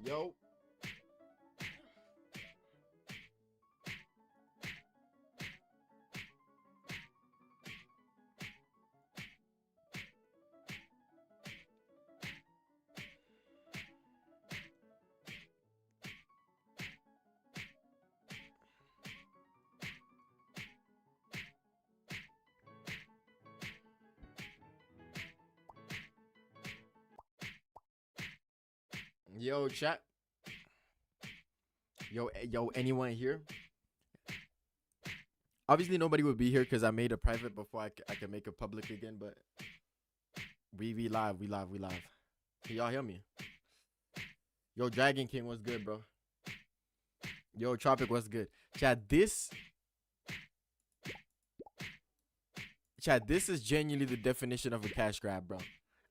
Yo. Yo, chat. Yo, anyone here? Obviously, nobody would be here because I made it private before I can make it public again. But we live, we live, we live. Can y'all hear me? Yo, Dragon King, what's good, bro? Yo, Tropic, what's good? Chat, this is genuinely the definition of a cash grab, bro.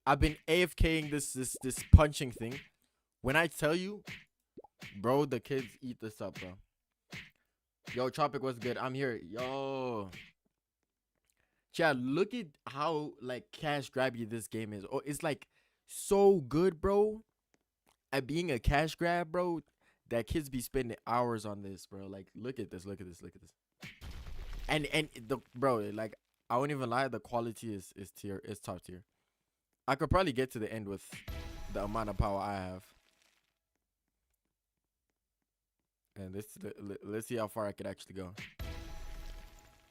I've been AFKing this punching thing. When I tell you, bro, the kids eat this up, bro. Yo, Tropic, what's good? I'm here. Yo. Chad, look at how like cash grabby this game is. Oh, it's like so good, bro. At being a cash grab, bro, that kids be spending hours on this, bro. Like, look at this, look at this, look at this. And the bro, like, I won't even lie, the quality is top tier. I could probably get to the end with the amount of power I have. And let's see how far I could actually go.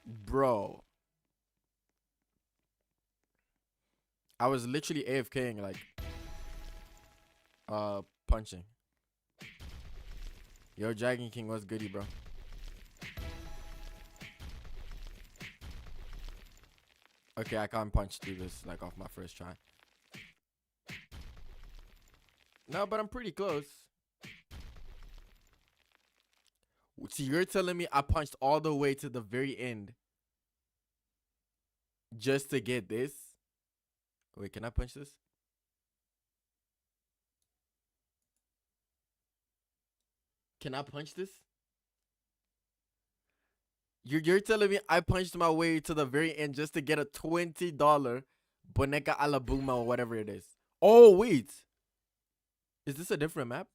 Bro. I was literally AFKing, like, punching. Yo, Dragon King, what's goody, bro? Okay, I can't punch through this, like, off my first try. No, but I'm pretty close. So you're telling me I punched all the way to the very end just to get this? Wait, can I punch this? Can I punch this? You're telling me I punched my way to the very end just to get a $20 Boneca Alabuma or whatever it is. Oh, wait. Is this a different map?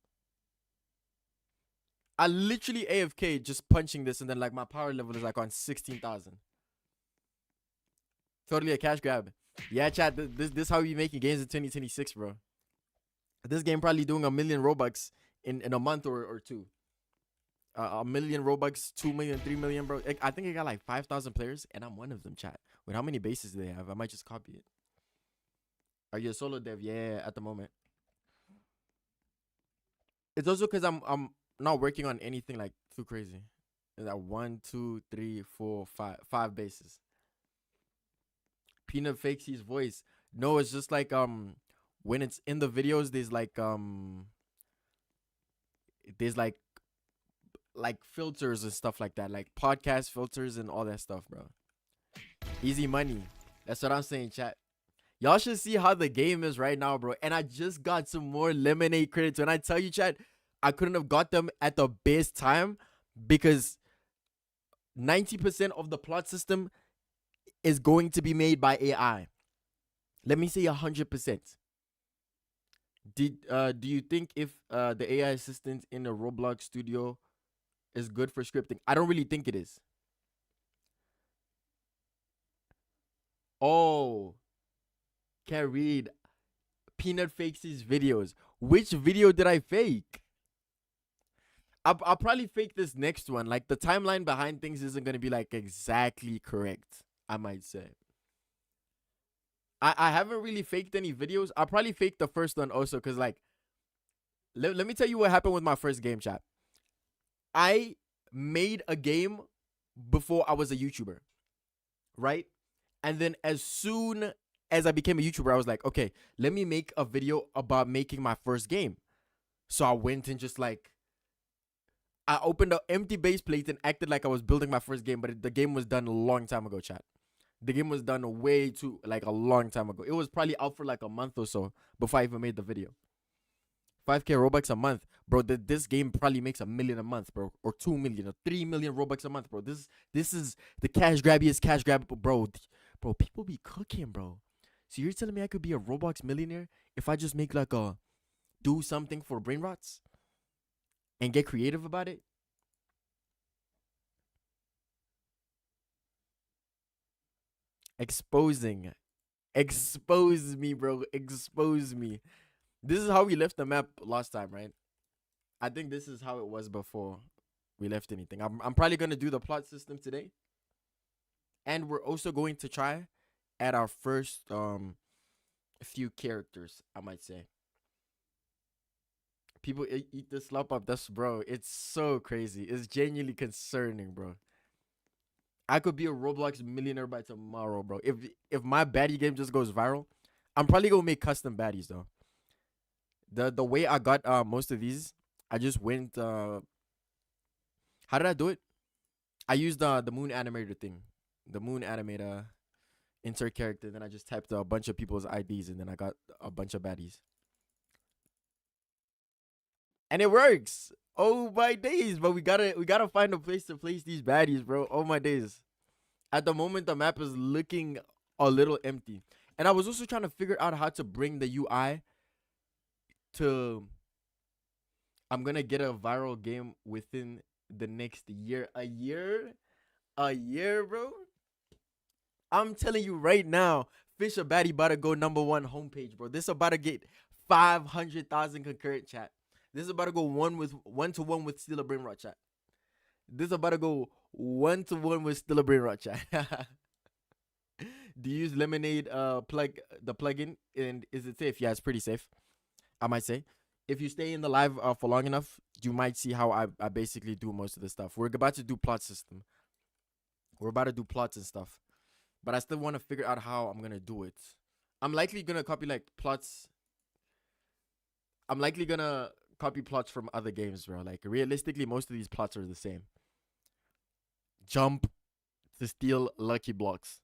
I literally AFK just punching this and then like my power level is like on 16,000. Totally a cash grab. Yeah, chat, this how we making games in 2026, bro. This game probably doing 1 million Robux in a month or two. 1 million Robux, 2 million, 3 million, bro. I think it got like 5,000 players, and I'm one of them, chat. Wait, how many bases do they have? I might just copy it. Are you a solo dev? Yeah, at the moment. It's also because I'm not working on anything like too crazy. Is that 1, 2, 3, 4, 5 bases. Peanut fakes his voice. No, it's just like when it's in the videos, there's like filters and stuff like that, like podcast filters and all that stuff, bro. Easy money. That's what I'm saying, chat. Y'all should see how the game is right now, bro. And I just got some more lemonade credits. When I tell you, chat, I couldn't have got them at the best time because 90% of the plot system is going to be made by AI. Let me say 100%. Do you think if the AI assistant in a Roblox studio is good for scripting? I don't really think it is. Oh, can't read. Peanut fakes his videos. Which video did I fake? I'll probably fake this next one. Like the timeline behind things isn't gonna be like exactly correct, I might say. I haven't really faked any videos. I'll probably fake the first one also because like let me tell you what happened with my first game, chat. I made a game before I was a YouTuber, right? And then as soon as I became a YouTuber, I was like, okay, let me make a video about making my first game. So I went and just like, I opened an empty base plate and acted like I was building my first game, but the game was done a long time ago, chat. The game was done way too, like a long time ago. It was probably out for like a month or so before I even made the video. 5K Robux a month, bro. This game probably makes 1 million a month, bro, or 2 million, or 3 million Robux a month, bro. This is the cash grabbiest cash grab, bro. Bro, people be cooking, bro. So you're telling me I could be a Roblox millionaire if I just make like a do something for brain rots and get creative about it. Exposing. Expose me, bro. Expose me. This is how we left the map last time, right? I think this is how it was before we left anything. I'm probably gonna do the plot system today. And we're also going to try at our first few characters, I might say. People eat the slop up. That's bro. It's so crazy. It's genuinely concerning, bro. I could be a Roblox millionaire by tomorrow, bro. If my baddie game just goes viral, I'm probably gonna make custom baddies though. The way I got most of these, I just went how did I do it? I used the moon animator thing. The moon animator insert character, then I just typed a bunch of people's IDs and then I got a bunch of baddies. And it works. Oh my days, but we gotta find a place to place these baddies, bro. Oh my days. At the moment, the map is looking a little empty, and I was also trying to figure out how to bring the UI to. I'm gonna get a viral game within the next year. A year, bro. I'm telling you right now, Fisher Baddie about to go #1 homepage, bro. This about to get 500,000 concurrent chat. This is about to go one to one with Steal a Brain Rot chat. This is about to go 1-to-1 with Steal a Brain Rot chat. Do you use Lemonade plugin, and is it safe? Yeah, it's pretty safe, I might say. If you stay in the live for long enough, you might see how I basically do most of the stuff. We're about to do plot system. We're about to do plots and stuff. But I still want to figure out how I'm gonna do it. I'm likely gonna copy like plots. I'm likely gonna copy plots from other games, bro. Like realistically, most of these plots are the same. Jump to steal lucky blocks.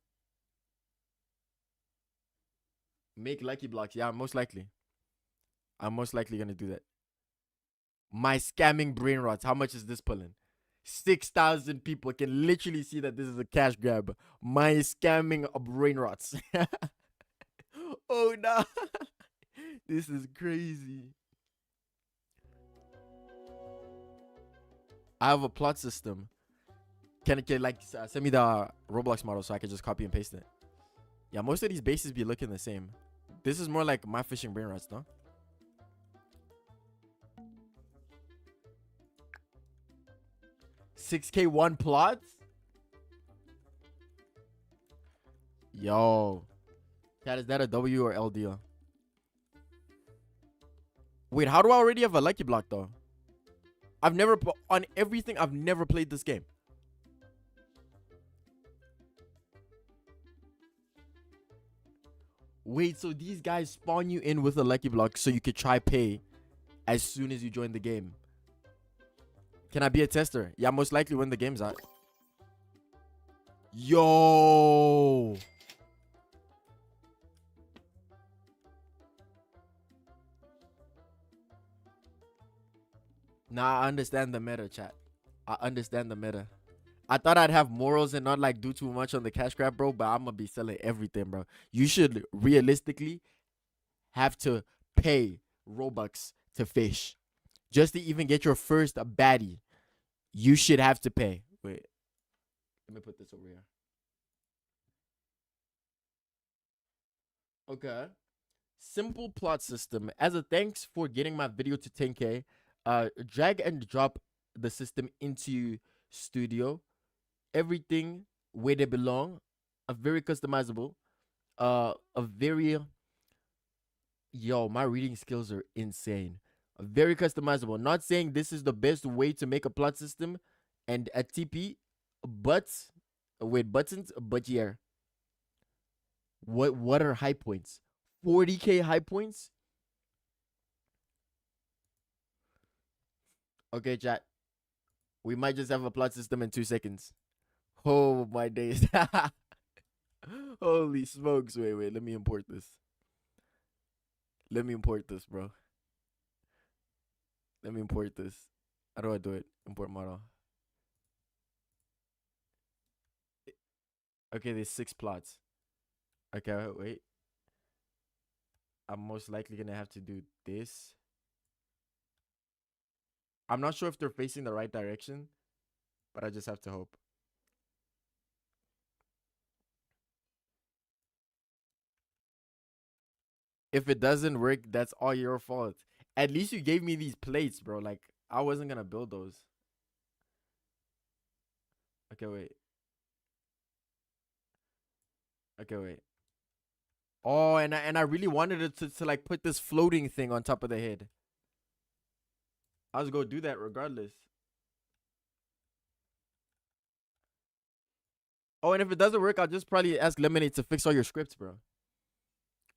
Make lucky blocks. Yeah, most likely. I'm most likely gonna do that. My scamming brain rots. How much is this pulling? 6,000 people can literally see that this is a cash grab. My scamming brain rots. Oh no. This is crazy. I have a plot system. Can like send me the Roblox model so I can just copy and paste it? Yeah, most of these bases be looking the same. This is more like my fishing brain rots, no? $6K one plot? Yo. Cat, is that a W or L deal? Wait, how do I already have a lucky block though? I've never on everything. I've never played this game. Wait, so these guys spawn you in with a lucky block so you could try pay as soon as you join the game. Can I be a tester? Yeah, most likely when the game's out. Yo. Nah, I understand the meta, chat. I understand the meta. I thought I'd have morals and not like do too much on the cash grab, bro, but I'm gonna be selling everything, bro. You should realistically have to pay Robux to fish. Just to even get your first baddie, you should have to pay. Wait, let me put this over here. Okay. Simple plot system. As a thanks for getting my video to 10K, drag and drop the system into studio. Everything where they belong. A very customizable. A very yo, my reading skills are insane. Very customizable. Not saying this is the best way to make a plot system and a TP, but with buttons, but yeah. What are high points? 40K high points? Okay, chat. We might just have a plot system in 2 seconds. Oh my days. Holy smokes. Wait, let me import this. Let me import this, bro. Let me import this. How do I do it? Import model. Okay, there's 6 plots. Okay, wait. I'm most likely gonna have to do this. I'm not sure if they're facing the right direction, but I just have to hope. If it doesn't work, that's all your fault. At least you gave me these plates, bro. Like, I wasn't gonna build those. Okay, wait. Okay, wait. Oh, and I really wanted it to like put this floating thing on top of the head. I was gonna do that regardless. Oh, and if it doesn't work, I'll just probably ask Lemonade to fix all your scripts, bro.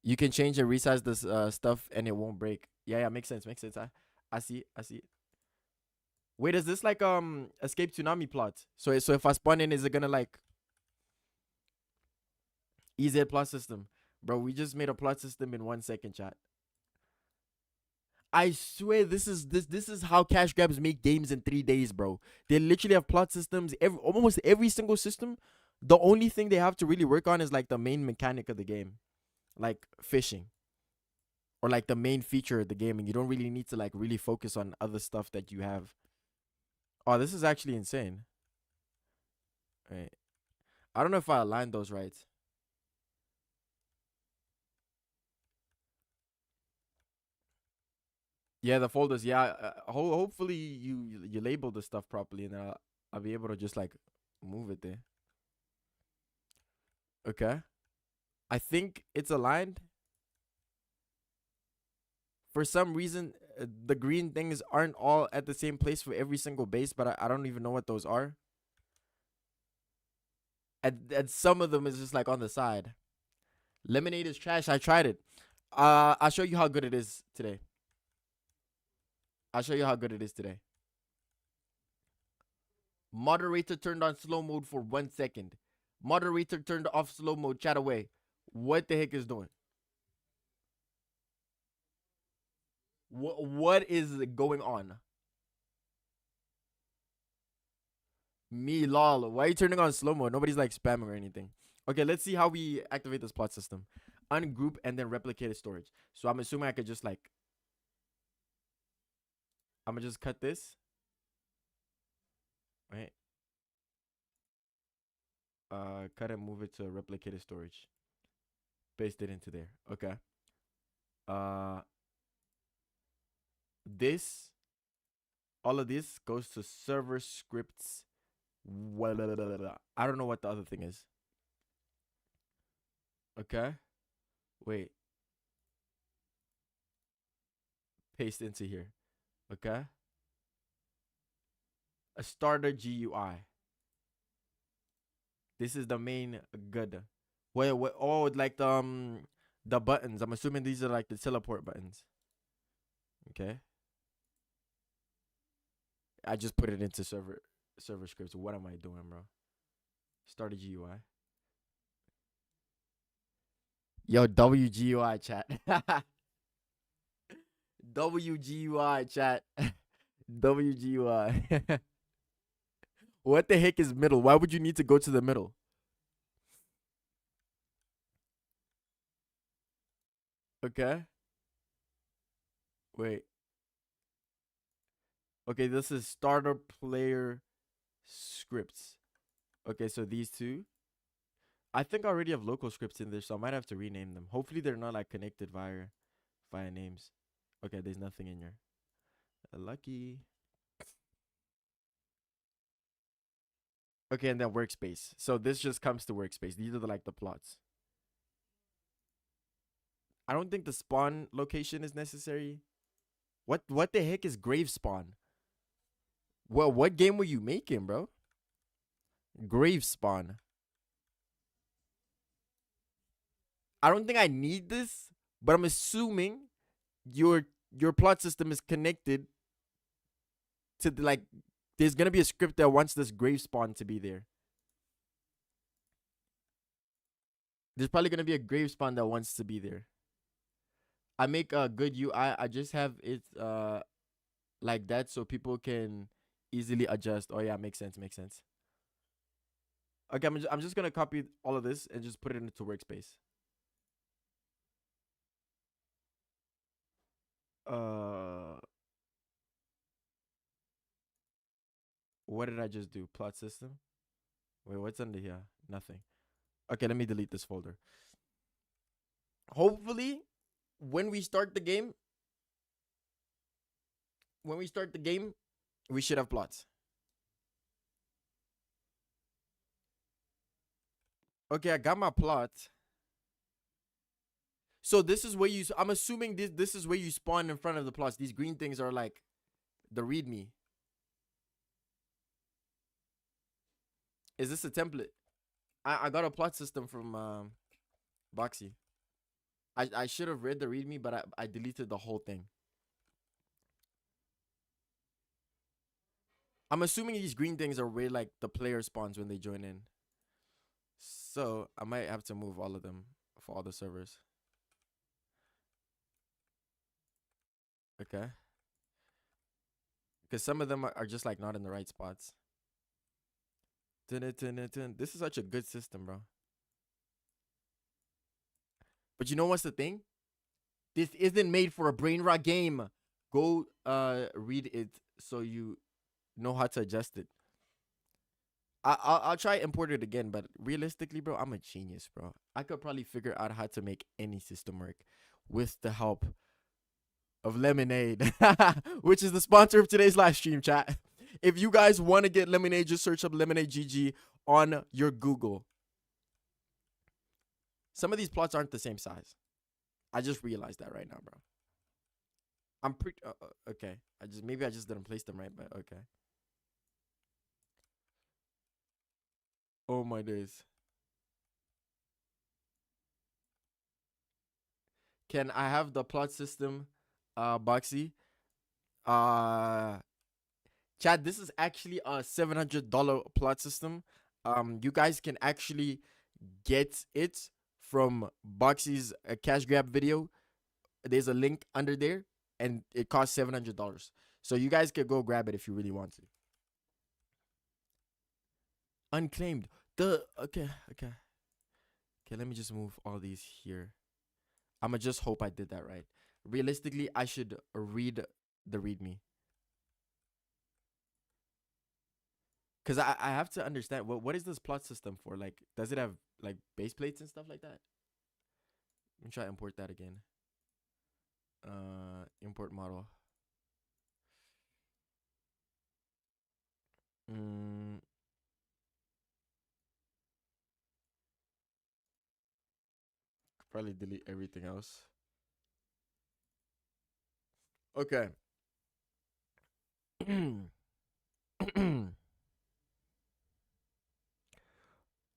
You can change and resize this stuff and it won't break. Yeah, yeah, makes sense, makes sense. I see it, I see it. Wait, is this like escape tsunami plot? So if I spawn in, is it gonna like easy plot system? Bro, we just made a plot system in 1 second, chat. I swear this is how cash grabs make games in 3 days, bro. They literally have plot systems. Almost every single system. The only thing they have to really work on is like the main mechanic of the game, like fishing, or like the main feature of the game, and you don't really need to like really focus on other stuff that you have. Oh, this is actually insane. Right. I don't know if I aligned those right. Yeah, the folders. Yeah, hopefully you label the stuff properly, and I'll be able to just like move it there. Okay. I think it's aligned. For some reason, the green things aren't all at the same place for every single base, but I don't even know what those are. And some of them is just like on the side. Lemonade is trash. I tried it. I'll show you how good it is today. I'll show you how good it is today. Moderator turned on slow mode for 1 second. Moderator turned off slow mode. Chat away. What the heck is doing? What is going on? Me, lol. Why are you turning on slow mode? Nobody's like spamming or anything. Okay, let's see how we activate this plot system. Ungroup and then replicated storage. So I'm assuming I could just like, I'm gonna just cut this. Right. Cut and move it to replicated storage. Paste it into there. Okay. Uh, this, all of this goes to server scripts. I don't know what the other thing is. Okay. Wait. Paste into here. Okay. A starter GUI. This is the main good. Wait, what? Oh, like the buttons. I'm assuming these are like the teleport buttons. Okay. I just put it into server scripts. What am I doing, bro? Start a GUI. Yo, WGUI chat. WGUI chat. WGUI. What the heck is middle? Why would you need to go to the middle? Okay. Wait. Okay, this is starter player scripts. Okay, so these two. I think I already have local scripts in there, so I might have to rename them. Hopefully they're not like connected via names. Okay, there's nothing in here. Lucky. Okay, and then workspace. So this just comes to workspace. These are like the plots. I don't think the spawn location is necessary. What the heck is grave spawn? Well, what game were you making, bro? Grave spawn. I don't think I need this, but I'm assuming your plot system is connected to the, like, there's gonna be a script that wants this grave spawn to be there. There's probably gonna be a grave spawn that wants to be there. I make a good UI. I just have it like that so people can easily adjust. Oh yeah, makes sense, makes sense. Okay, I'm just gonna copy all of this and just put it into workspace. Uh What did I just do? Plot system. Wait, what's under here? Nothing. Okay, let me delete this folder. Hopefully, when we start the game, we should have plots. Okay, I got my plot. So this is where you. I'm assuming this is where you spawn in front of the plots. These green things are like the README. Is this a template? I got a plot system from Boxy. I should have read the README, but I deleted the whole thing. I'm assuming these green things are where like the player spawns when they join in. So I might have to move all of them for all the servers. Okay. Because some of them are just like not in the right spots. This is such a good system, bro. But you know what's the thing? This isn't made for a brain rot game. Go read it so you know how to adjust it. I'll try import it again, but realistically, bro, I'm a genius, bro. I could probably figure out how to make any system work with the help of Lemonade, which is the sponsor of today's live stream, chat. If you guys want to get Lemonade, just search up Lemonade GG on your Google. Some of these plots aren't the same size. I just realized that right now, bro. I'm pretty okay. Maybe I just didn't place them right, but okay. Oh my days. Can I have the plot system, Boxy? Chad, this is actually a $700 plot system. You guys can actually get it from Boxy's cash grab video. There's a link under there, and it costs $700. So you guys can go grab it if you really want to. Unclaimed. Okay. Let me just move all these here. I'ma just hope I did that right. Realistically, I should read the README. Cause I have to understand what is this plot system for? Like, does it have like base plates and stuff like that? Let me try to import that again. Import model. Probably delete everything else. Okay.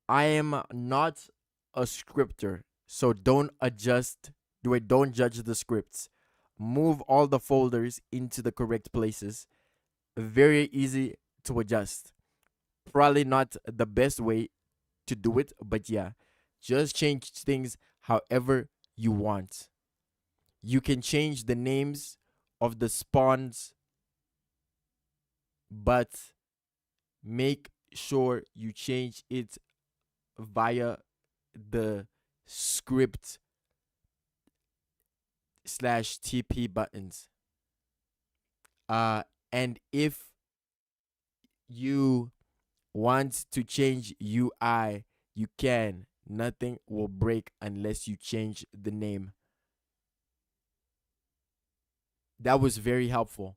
I am not a scripter, so don't judge the scripts. Move all the folders into the correct places. Very easy to adjust. Probably not the best way to do it, but yeah, just change things however you want. You can change the names of the spawns, but make sure you change it via the script /TP buttons. And if you want to change UI, you can. Nothing will break unless you change the name. That was very helpful.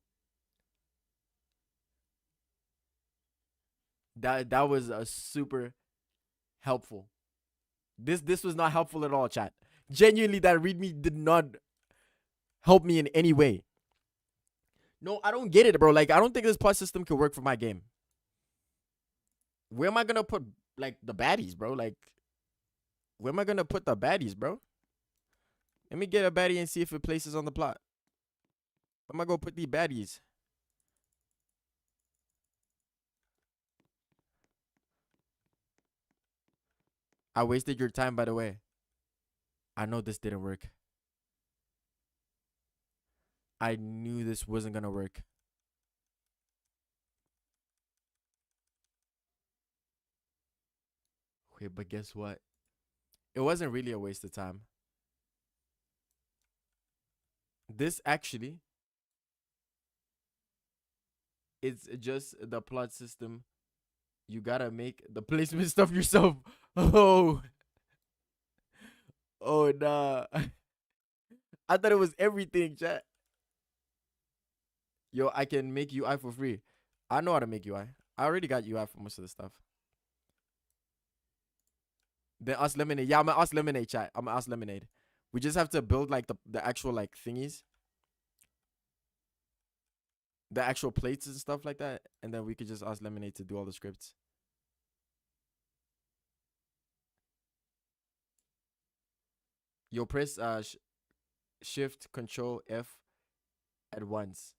That was a super helpful. This was not helpful at all, chat. Genuinely, that README did not help me in any way. No, I don't get it, bro. Like, I don't think this plot system could work for my game. Where am I gonna put like the baddies, bro? Like, where am I gonna put the baddies, bro? Let me get a baddie and see if it places on the plot. Where am I gonna put these baddies? I wasted your time, by the way. I know this didn't work. I knew this wasn't gonna work. Wait, but guess what? It wasn't really a waste of time. This actually It's just the plot system. You gotta make the placement stuff yourself. Oh, oh nah. I thought it was everything, chat. Yo, I can make UI for free. I know how to make UI. I already got UI for most of the stuff. Then us lemonade. Yeah, I'm gonna us lemonade, chat. I'm gonna us lemonade. We just have to build like the actual like thingies, the actual plates and stuff like that, and then we could just ask lemonade to do all the scripts. Yo, press shift control F at once.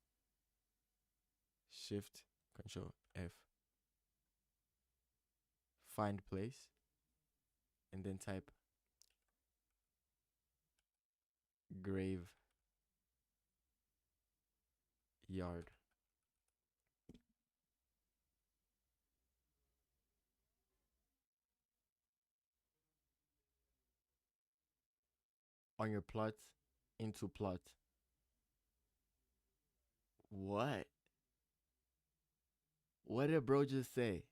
Shift control F. Find place, and then type grave yard. On your plot, into plot. What? What did bro just say?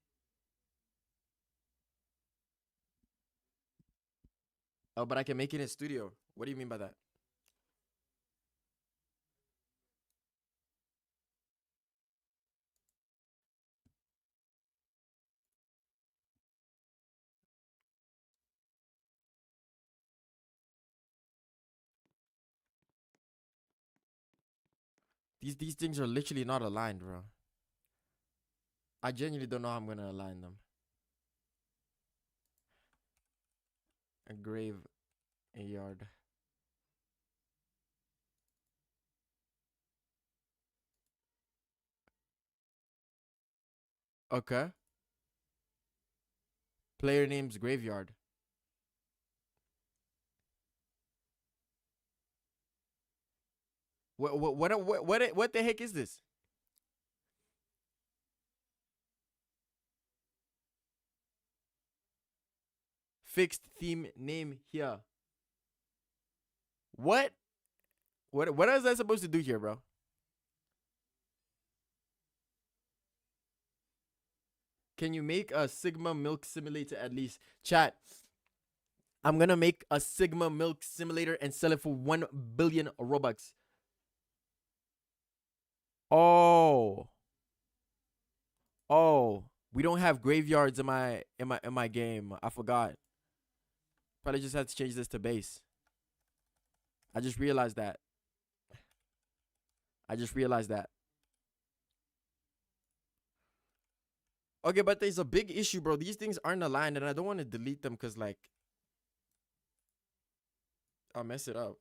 Oh, but I can make it in studio. What do you mean by that? These things are literally not aligned, bro. I genuinely don't know how I'm gonna align them. A grave, a yard. Okay. Player name's graveyard. What the heck is this? Fixed theme name here. What? What is that supposed to do here, bro? Can you make a Sigma milk simulator at least? Chat. I'm gonna make a Sigma milk simulator and sell it for 1 billion Robux. Oh. Oh. We don't have graveyards in my game. I forgot. Probably just had to change this to base. I just realized that. I just realized that. Okay, but there's a big issue, bro. These things aren't aligned, and I don't want to delete them because, like, I'll mess it up.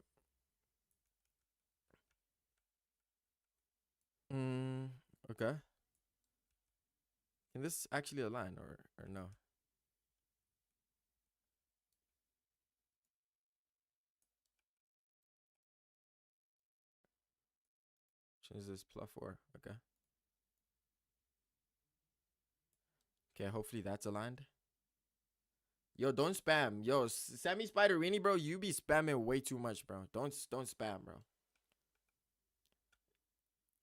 Okay. Can this actually align or no? Change this plus 4. Okay. Okay, hopefully that's aligned. Yo, don't spam. Yo, Sammy Spiderini, bro, you be spamming way too much, bro. Don't spam, bro.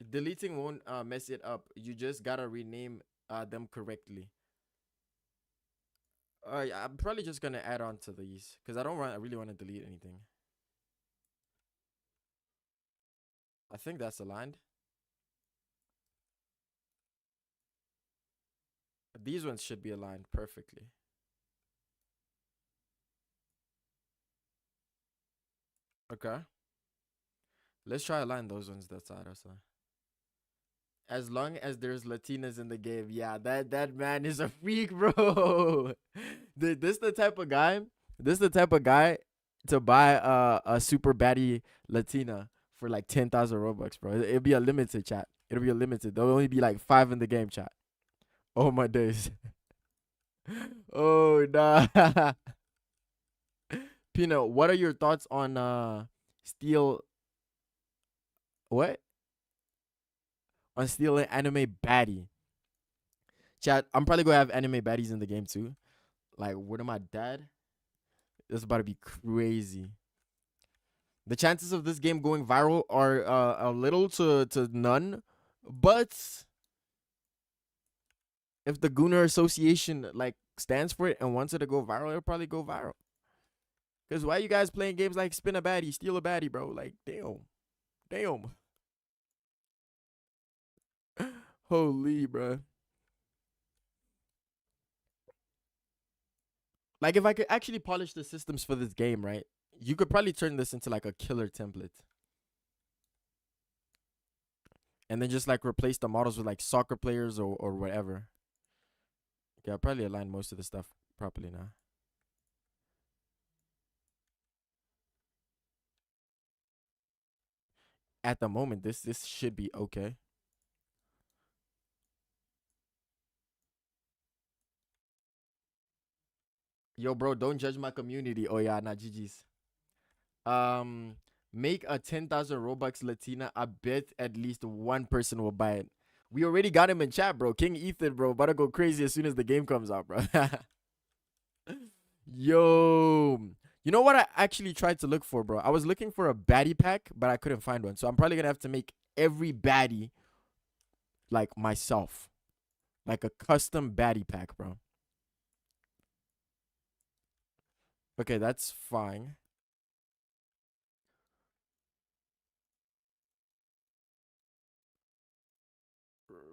Deleting won't mess it up. You just gotta rename them correctly. I'm probably just gonna add on to these because I really want to delete anything. I think that's aligned. These ones should be aligned perfectly. Okay. Let's try align those ones that side also. As long as there's Latinas in the game, yeah, that man is a freak, bro. This the type of guy. This the type of guy to buy a super baddie Latina for like 10,000 Robux, bro. It'll be a limited chat. It'll be a limited. There'll only be like 5 in the game chat. Oh my days. Oh nah. Pino, what are your thoughts on Steel? What? On Steel and anime baddie? Chat. I'm probably gonna have anime baddies in the game too. Like, what am I, dad? This is about to be crazy. The chances of this game going viral are a little to none, but If the Gooner Association like stands for it and wants it to go viral, it'll probably go viral. Cause why you guys playing games like spin a baddie, steal a baddie, bro? Like damn, damn. Holy, bro. Like if I could actually polish the systems for this game, right? You could probably turn this into like a killer template. And then just like replace the models with like soccer players or whatever. Yeah, I'll probably align most of the stuff properly now. At the moment, this should be okay. Yo, bro, don't judge my community. Oh yeah, not GG's. Um, make a 10,000 Robux Latina. I bet at least one person will buy it. We already got him in chat, bro. King Ethan, bro, about to go crazy as soon as the game comes out, bro. Yo, you know what I actually tried to look for, bro? I was looking for a baddie pack, but I couldn't find one. So I'm probably gonna have to make every baddie like myself, like a custom baddie pack, bro. Okay, that's fine.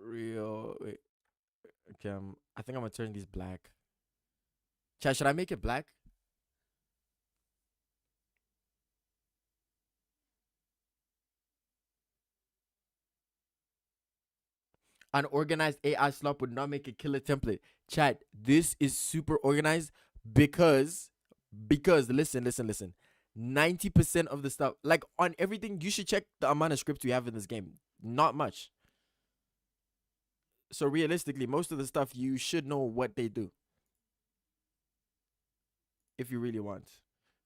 Real. Wait, okay, I think I'm gonna turn these black. Chat, should I make it black? Unorganized AI slop would not make a killer template. Chat, this is super organized because listen. 90% of the stuff, like on everything, you should check the amount of scripts we have in this game. Not much. So realistically, most of the stuff you should know what they do if you really want.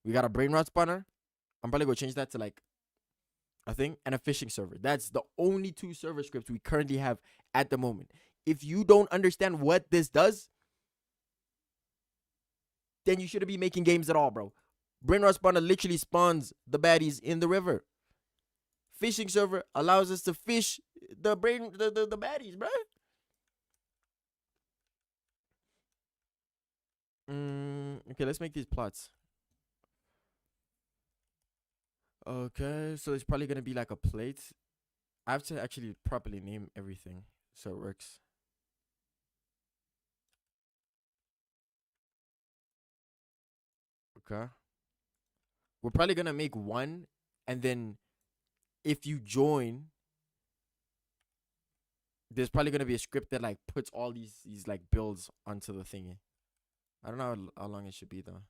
We got a brain rot spawner. I'm probably gonna change that to like a thing and a phishing server. That's the only two server scripts we currently have at the moment. If you don't understand what this does, then you shouldn't be making games at all, bro. Brain rot spawner literally spawns the baddies in the river. Fishing server allows us to fish the baddies, bro. Okay, let's make these plots. Okay, so it's probably gonna be like a plate. I have to actually properly name everything so it works. Okay. We're probably gonna make one, and then if you join, there's probably gonna be a script that like puts all these like builds onto the thingy. I don't know how long it should be though.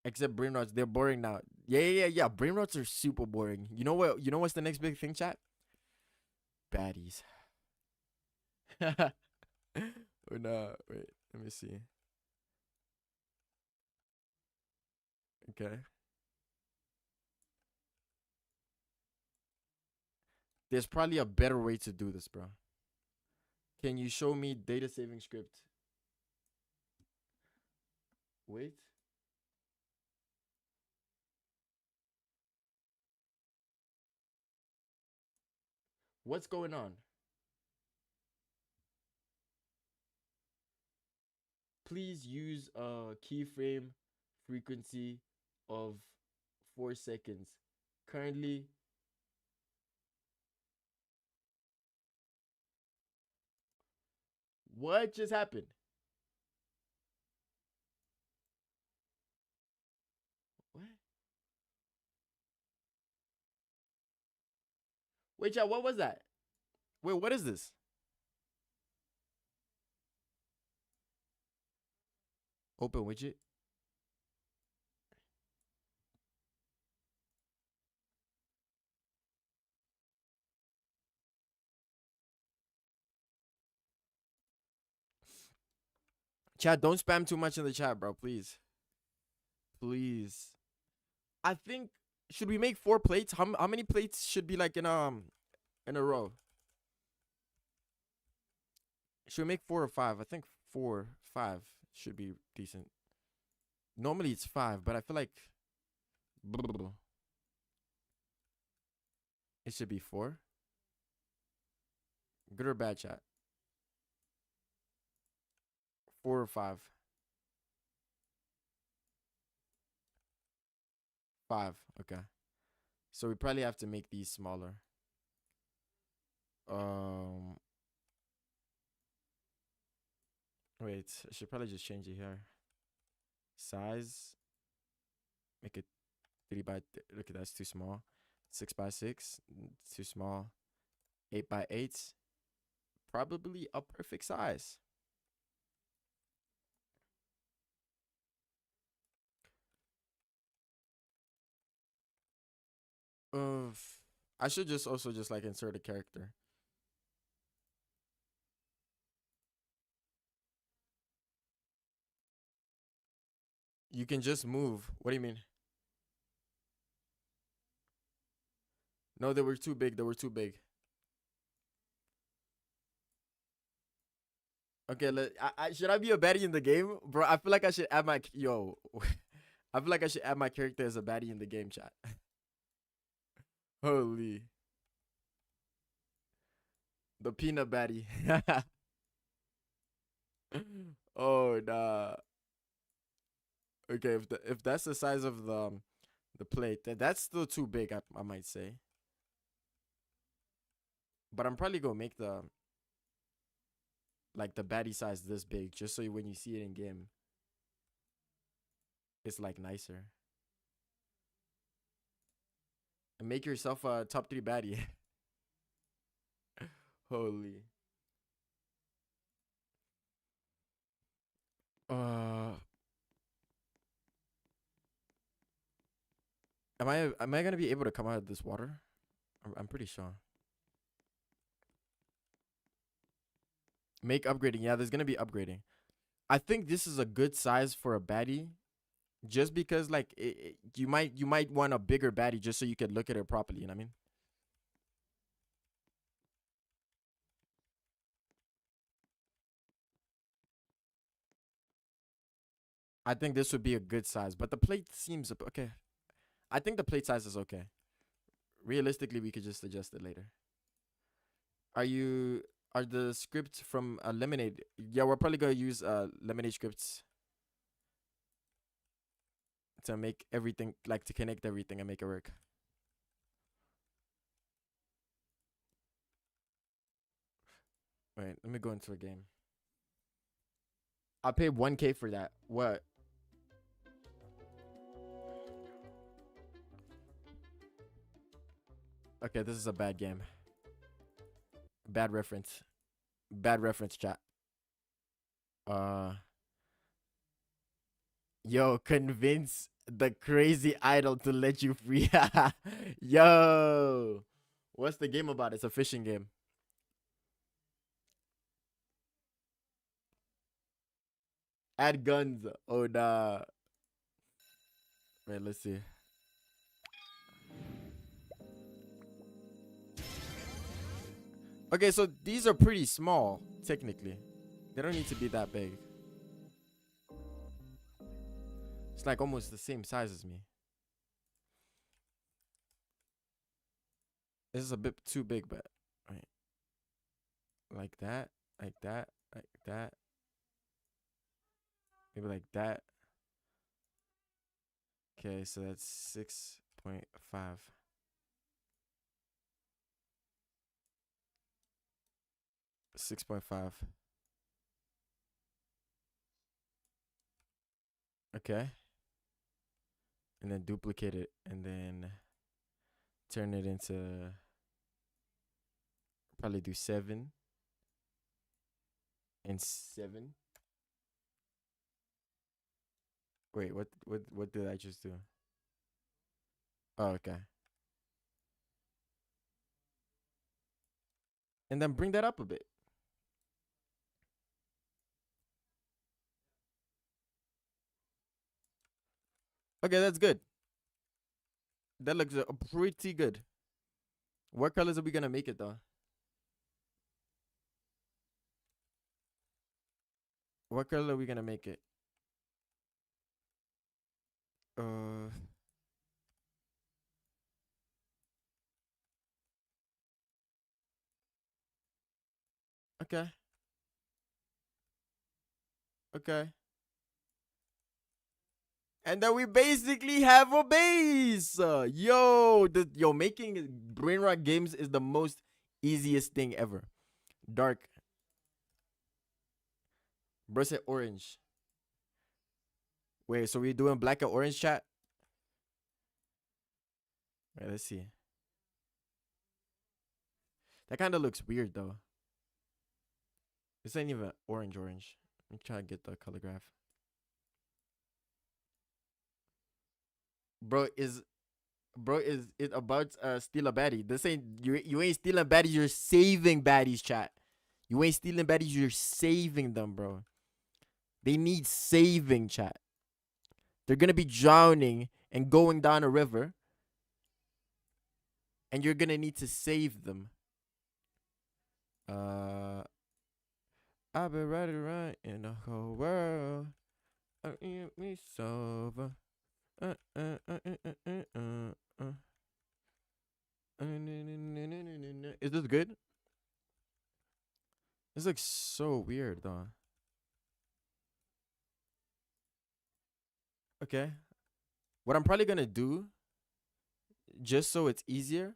Except brain rots, they're boring now. Yeah. Brain rots are super boring. You know what? You know what's the next big thing, chat? Baddies. Or no, wait. Let me see. Okay. There's probably a better way to do this, bro. Can you show me data saving script? Wait. What's going on? Please use a keyframe frequency of 4 seconds. Currently, what just happened? What? Wait, chat, what was that? Wait, what is this? Open widget. Chat, don't spam too much in the chat, bro. Please. Please. I think should we make 4 plates? How many plates should be like in a row? Should we make 4 or 5? I think 4, 5 should be decent. Normally it's 5, but I feel like It should be 4. Good or bad, chat? 4 or 5? 5. Okay. So we probably have to make these smaller. Um. Wait, I should probably just change it here. Size. Make it 3 by. Look at that's too small. 6 by 6. Too small. 8 by 8. Probably a perfect size. I should just also just like insert a character. You can just move. What do you mean? No, they were too big. They were too big. Okay, should I be a baddie in the game, bro? I feel like I should add my yo. I feel like I should add my character as a baddie in the game, chat. Holy, the peanut baddie. Oh nah. Okay, if that's the size of the plate, that's still too big. I might say, but I'm probably gonna make the like the baddie size this big, just so when you see it in game, it's like nicer. And make yourself a top 3 baddie. Holy. Uh, am I gonna be able to come out of this water? I'm pretty sure. Make upgrading. Yeah, there's gonna be upgrading. I think this is a good size for a baddie, just because like you might want a bigger baddie just so you can look at it properly. You know what I mean? I think this would be a good size, but the plate seems okay. I think the plate size is okay. Realistically, we could just adjust it later. Are you are the scripts from Lemonade? Yeah, we're probably gonna use Lemonade scripts to make everything like to connect everything and make it work. Wait, let me go into a game. I paid 1K for that. What? Okay, this is a bad game. Bad reference. Bad reference, chat. Uh, yo, convince the crazy idol to let you free. Yo, what's the game about? It's a fishing game. Add guns. Oh nah. Wait, let's see. Okay, so these are pretty small, technically. They don't need to be that big. It's like almost the same size as me. This is a bit too big, but right. Like that, like that, like that. Maybe like that. Okay, so that's 6.5. 6.5. Okay. And then duplicate it and then turn it into probably do 7 and 7. Wait, what did I just do? Oh, okay. And then bring that up a bit. Okay, that's good. That looks pretty good. What colors are we gonna make it though? What color are we gonna make it? Uh, Okay. Okay. And then we basically have a base. Yo, making brain rot games is the most easiest thing ever. Dark. Bro said orange. Wait, so we doing black and orange chat? Wait, let's see. That kind of looks weird though. This ain't even orange. Let me try to get the color graph. Bro is it about steal a baddie? This ain't you ain't stealing baddies. You're saving baddies, chat. You ain't stealing baddies. You're saving them, bro. They need saving, chat. They're gonna be drowning and going down a river, and you're gonna need to save them. I've been riding around in the whole world. Me sober. Is this good? This looks so weird though. Okay. What I'm probably gonna do, just so it's easier,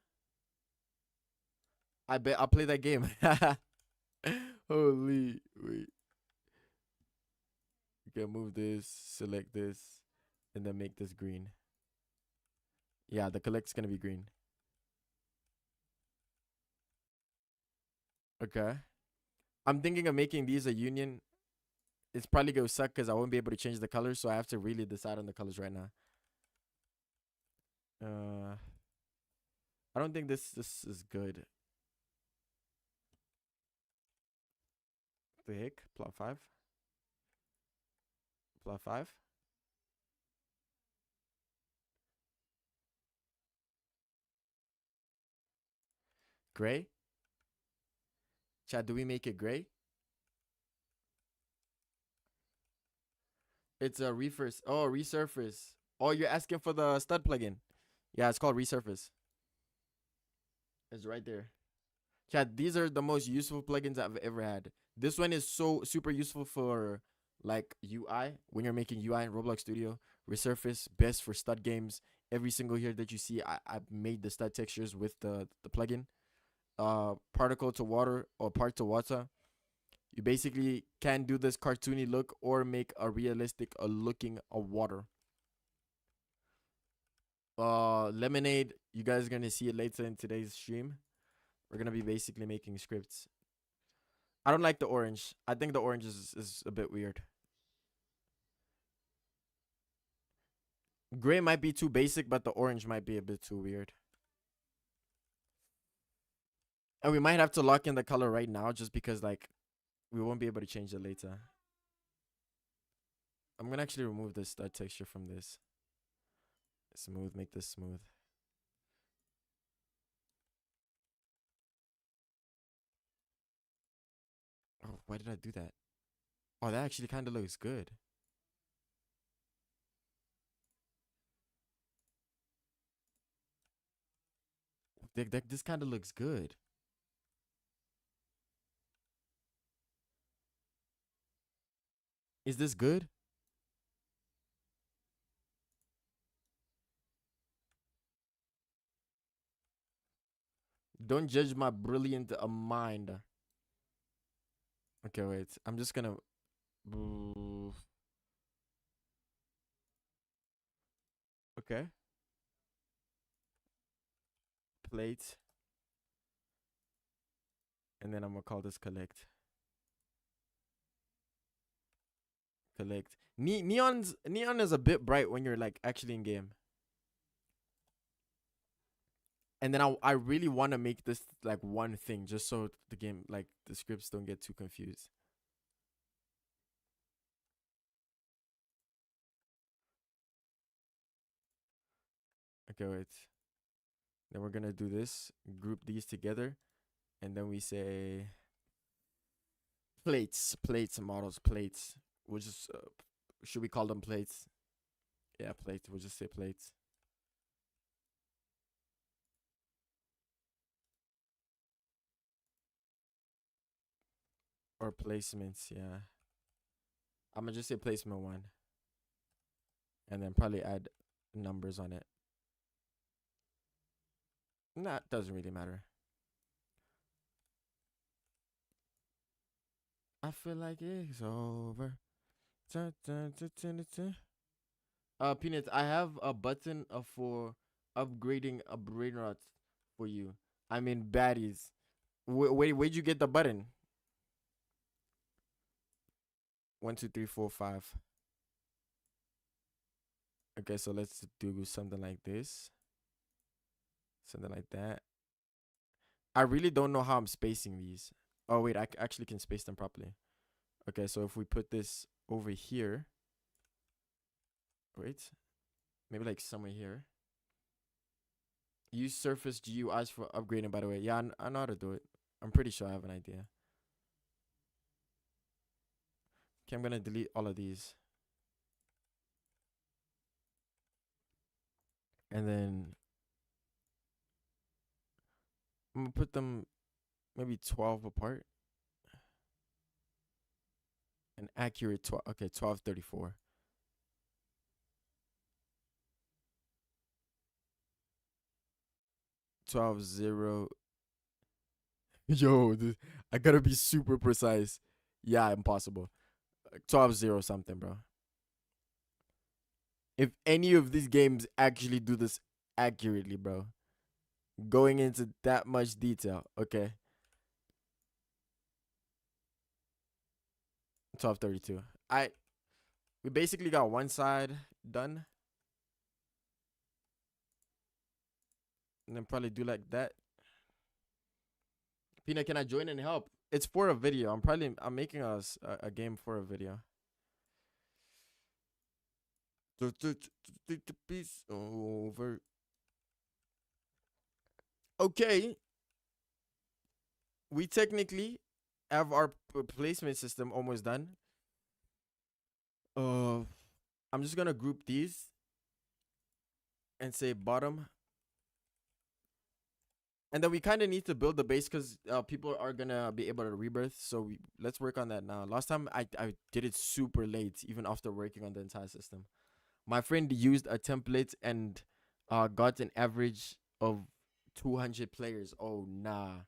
I bet I'll play that game. Holy wait. Okay, move this, select this, and then make this green. Yeah, the collect's gonna be green. Okay. I'm thinking of making these a union. It's probably gonna suck because I won't be able to change the colors, so I have to really decide on the colors right now. I don't think this is good. The heck? Plot 5? Plot 5? Gray? Chad, do we make it gray? It's a resurface. Oh, resurface. Oh, you're asking for the stud plugin. Yeah, it's called resurface. It's right there. Chad, these are the most useful plugins I've ever had. This one is so super useful for like UI when you're making UI in Roblox Studio. Resurface, best for stud games. Every single here that you see, I made the stud textures with the plugin. Particle to water or part to water. You basically can do this cartoony look or make a realistic looking water. Lemonade, you guys are gonna see it later in today's stream. We're gonna be basically making scripts. I don't like the orange. I think the orange is a bit weird. Gray might be too basic, but the orange might be a bit too weird. And we might have to lock in the color right now just because like we won't be able to change it later. I'm gonna actually remove this texture from this. Smooth, make this smooth. Oh, why did I do that? Oh, that actually kind of looks good. This kind of looks good. Is this good? Don't judge my brilliant mind. Okay, wait. I'm just gonna. Okay. Plate. And then I'm gonna call this collect. Collect. Neon is a bit bright when you're like actually in game. And then I really want to make this like one thing just so the game like the scripts don't get too confused. Okay, wait. Then we're gonna do this. Group these together, and then we say plates, models, plates. We'll just should we call them plates? Yeah, plates. We'll just say plates. Or placements, yeah. I'm gonna just say placement 1. And then probably add numbers on it. Nah, doesn't really matter. I feel like it's over. Dun, dun, dun, dun, dun, dun. Peanuts, I have a button for upgrading a brain rot for you. I mean baddies. Wait, where'd you get the button? 1, 2, 3, 4, 5. Okay, so let's do something like this. Something like that. I really don't know how I'm spacing these. Oh wait, I actually can space them properly. Okay, so if we put this over here. Wait. Maybe like somewhere here. Use Surface GUIs for upgrading, by the way. Yeah, I know how to do it. I'm pretty sure I have an idea. Okay, I'm going to delete all of these. And then I'm going to put them maybe 12 apart. An accurate 12. Okay, 1234. Twelve zero. Yo, I gotta be super precise. Yeah, impossible. 12 0 something, bro. If any of these games actually do this accurately, bro. Going into that much detail. Okay. 1232. We basically got one side done. And then probably do like that. Peanut, can I join and help? It's for a video. I'm making a game for a video. Peace over. Okay. We technically have our placement system almost done. I'm just gonna group these and say bottom. And then we kind of need to build the base because people are gonna be able to rebirth. So let's work on that now. Last time I did it super late, even after working on the entire system. My friend used a template and got an average of 200 players. Oh nah.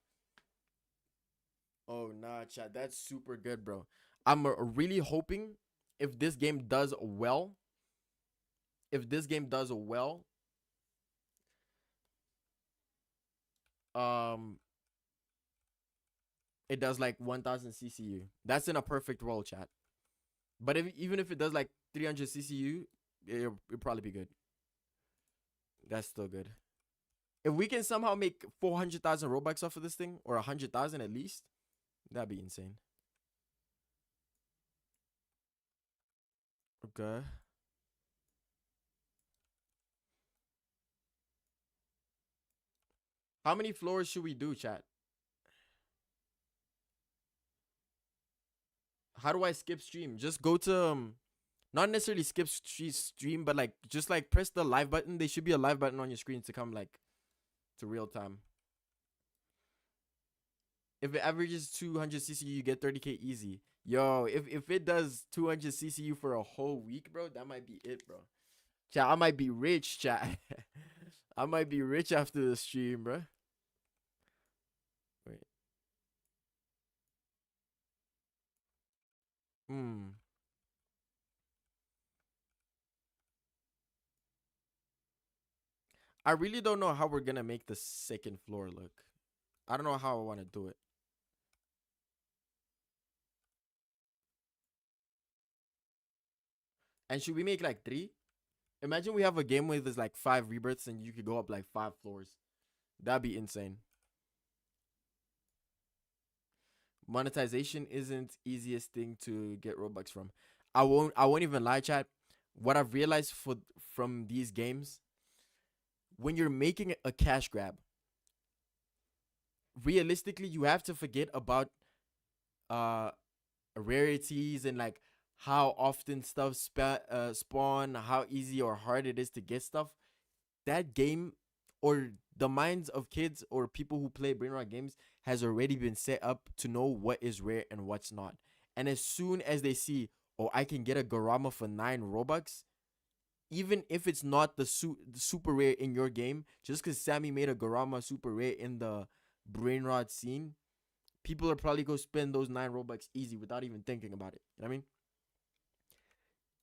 Oh nah, chat. That's super good, bro. I'm really hoping if this game does well. If this game does well, it does like 1000 CCU. That's in a perfect world, chat. But even if it does like 300 CCU, it'll probably be good. That's still good. If we can somehow make 400,000 Robux off of this thing, or 100,000 at least, that'd be insane. Okay. How many floors should we do, chat? How do I skip stream? Just go to not necessarily skip stream, but like just like press the live button. There should be a live button on your screen to come like to real time. If it averages 200 CCU, you get 30K easy. Yo, if it does 200 CCU for a whole week, bro, that might be it, bro. Chat, I might be rich, chat. I might be rich after the stream, bro. Wait. I really don't know how we're gonna make the second floor look. I don't know how I want to do it. And should we make like 3? Imagine we have a game where there's like 5 rebirths and you could go up like 5 floors. That'd be insane. Monetization isn't easiest thing to get Robux from. I won't even lie, chat. What I've realized from these games, when you're making a cash grab, realistically you have to forget about rarities and like how often stuff spawn, how easy or hard it is to get stuff. That game or the minds of kids or people who play brain rot games has already been set up to know what is rare and what's not. And as soon as they see, oh, I can get a Garama for 9 Robux, even if it's not the super rare in your game, just because Sammy made a Garama super rare in the brain rot scene, people are probably go spend those 9 Robux easy without even thinking about it. You know what I mean?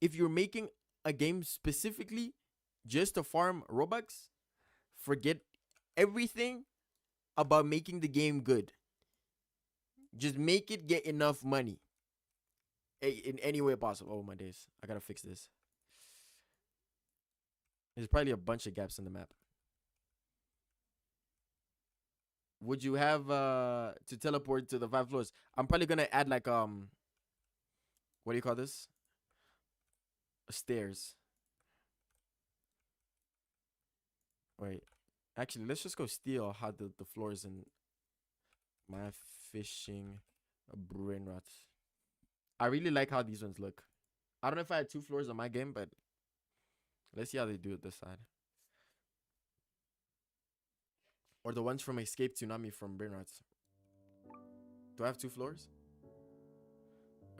If you're making a game specifically just to farm Robux, forget everything about making the game good. Just make it get enough money in any way possible. Oh my days, I gotta fix this. There's probably a bunch of gaps in the map. Would you have to teleport to the 5 floors? I'm probably gonna add like what do you call this? Stairs. Wait. Actually, let's just go steal how the floors in my fishing brain rots. I really like how these ones look. I don't know if I had 2 floors on my game, but let's see how they do it this side. Or the ones from Escape Tsunami from brain rots. Do I have 2 floors?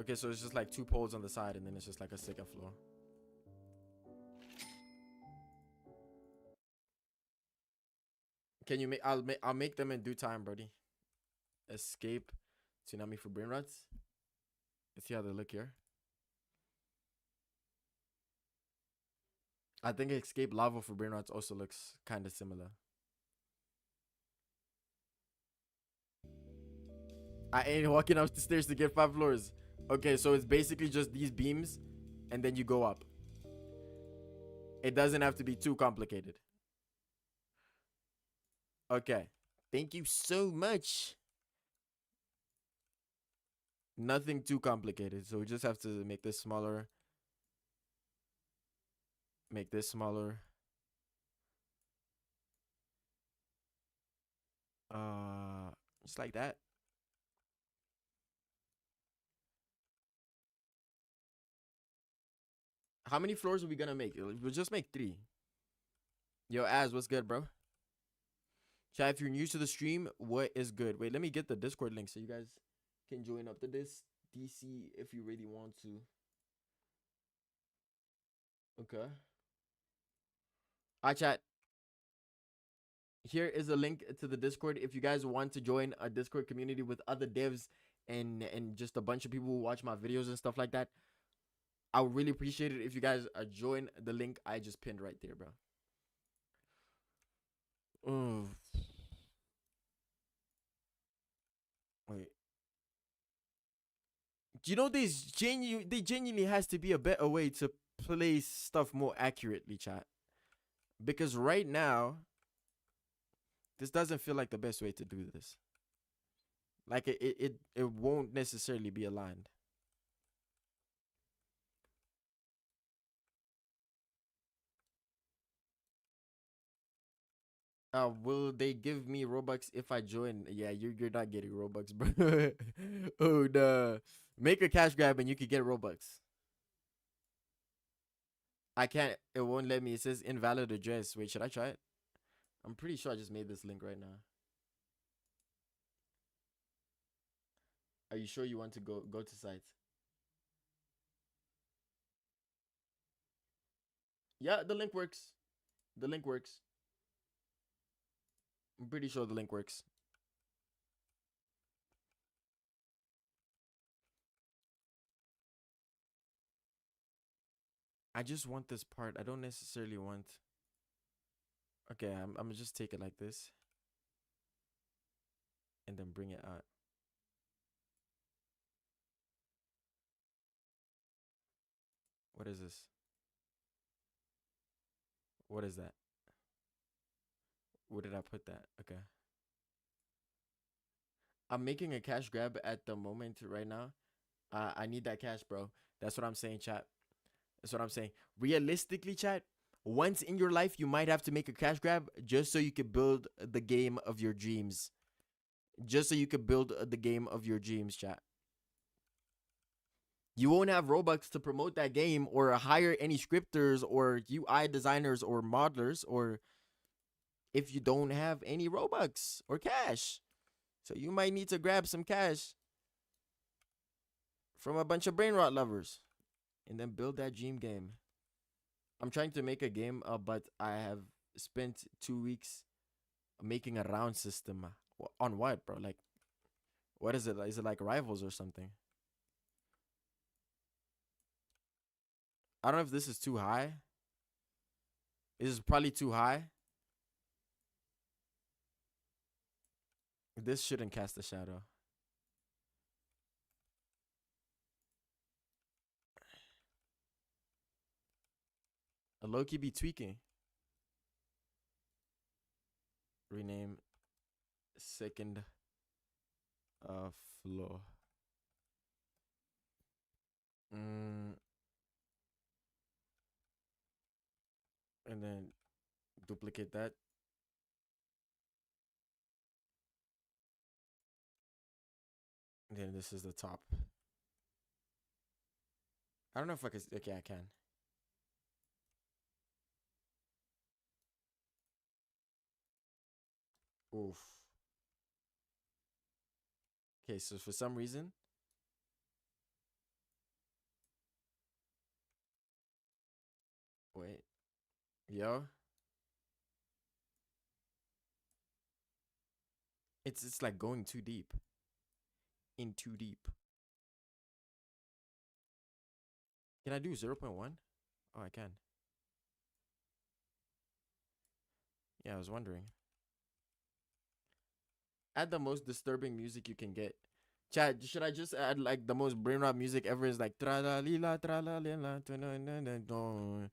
Okay, so it's just like 2 poles on the side, and then it's just like a second floor. Can you make? I'll make them in due time, Brody. Escape Tsunami for brain rots. Let's see how they look here. I think Escape Lava for brain rots also looks kind of similar. I ain't walking up the stairs to get 5 floors. Okay, so it's basically just these beams, and then you go up. It doesn't have to be too complicated. Okay. Thank you so much. Nothing too complicated. So we just have to make this smaller. Make this smaller. Just like that. How many floors are we gonna make? We'll just make 3. Yo, Az, what's good, bro? Chat, if you're new to the stream, what is good? Wait, let me get the Discord link so you guys can join up to this DC if you really want to. Okay. Hi, chat. Here is a link to the Discord if you guys want to join a Discord community with other devs and just a bunch of people who watch my videos and stuff like that. I would really appreciate it if you guys join the link I just pinned right there, bro. Oh. Wait. You know, they genuinely has to be a better way to place stuff more accurately, chat. Because right now, this doesn't feel like the best way to do this. Like it won't necessarily be aligned. Will they give me Robux if I join? Yeah, you're not getting Robux, bro. Oh no. Make a cash grab and you could get Robux. I can't. It won't let me. It says invalid address. Wait, should I try it? I'm pretty sure I just made this link right now. Are you sure you want to go to sites? Yeah, the link works. The link works. I'm pretty sure the link works. I just want this part. I don't necessarily want. Okay, I'm gonna just take it like this. And then bring it out. What is this? What is that? Where did I put that? Okay. I'm making a cash grab at the moment right now. I need that cash, bro. That's what I'm saying, chat. That's what I'm saying. Realistically, chat, once in your life, you might have to make a cash grab just so you could build the game of your dreams. Just so you could build the game of your dreams, chat. You won't have Robux to promote that game or hire any scripters or UI designers or modelers or if you don't have any Robux or cash. So you might need to grab some cash from a bunch of brain rot lovers and then build that dream game. I'm trying to make a game, but I have spent 2 weeks making a round system. On what, bro? Like, what is it? Is it like Rivals or something? I don't know if this is too high. This is probably too high. This shouldn't cast a shadow. A Loki be tweaking. Rename second floor. And then duplicate that. And then this is the top. I don't know if I can. Okay, I can. Oof. Okay, so for some reason, wait, yo, it's like going too deep. In too deep. Can I do 0.1? Oh, I can. Yeah, I was wondering. Add the most disturbing music you can get. Chad, should I just add like the most brain rot music ever? Is like tra la lila tra la lila do.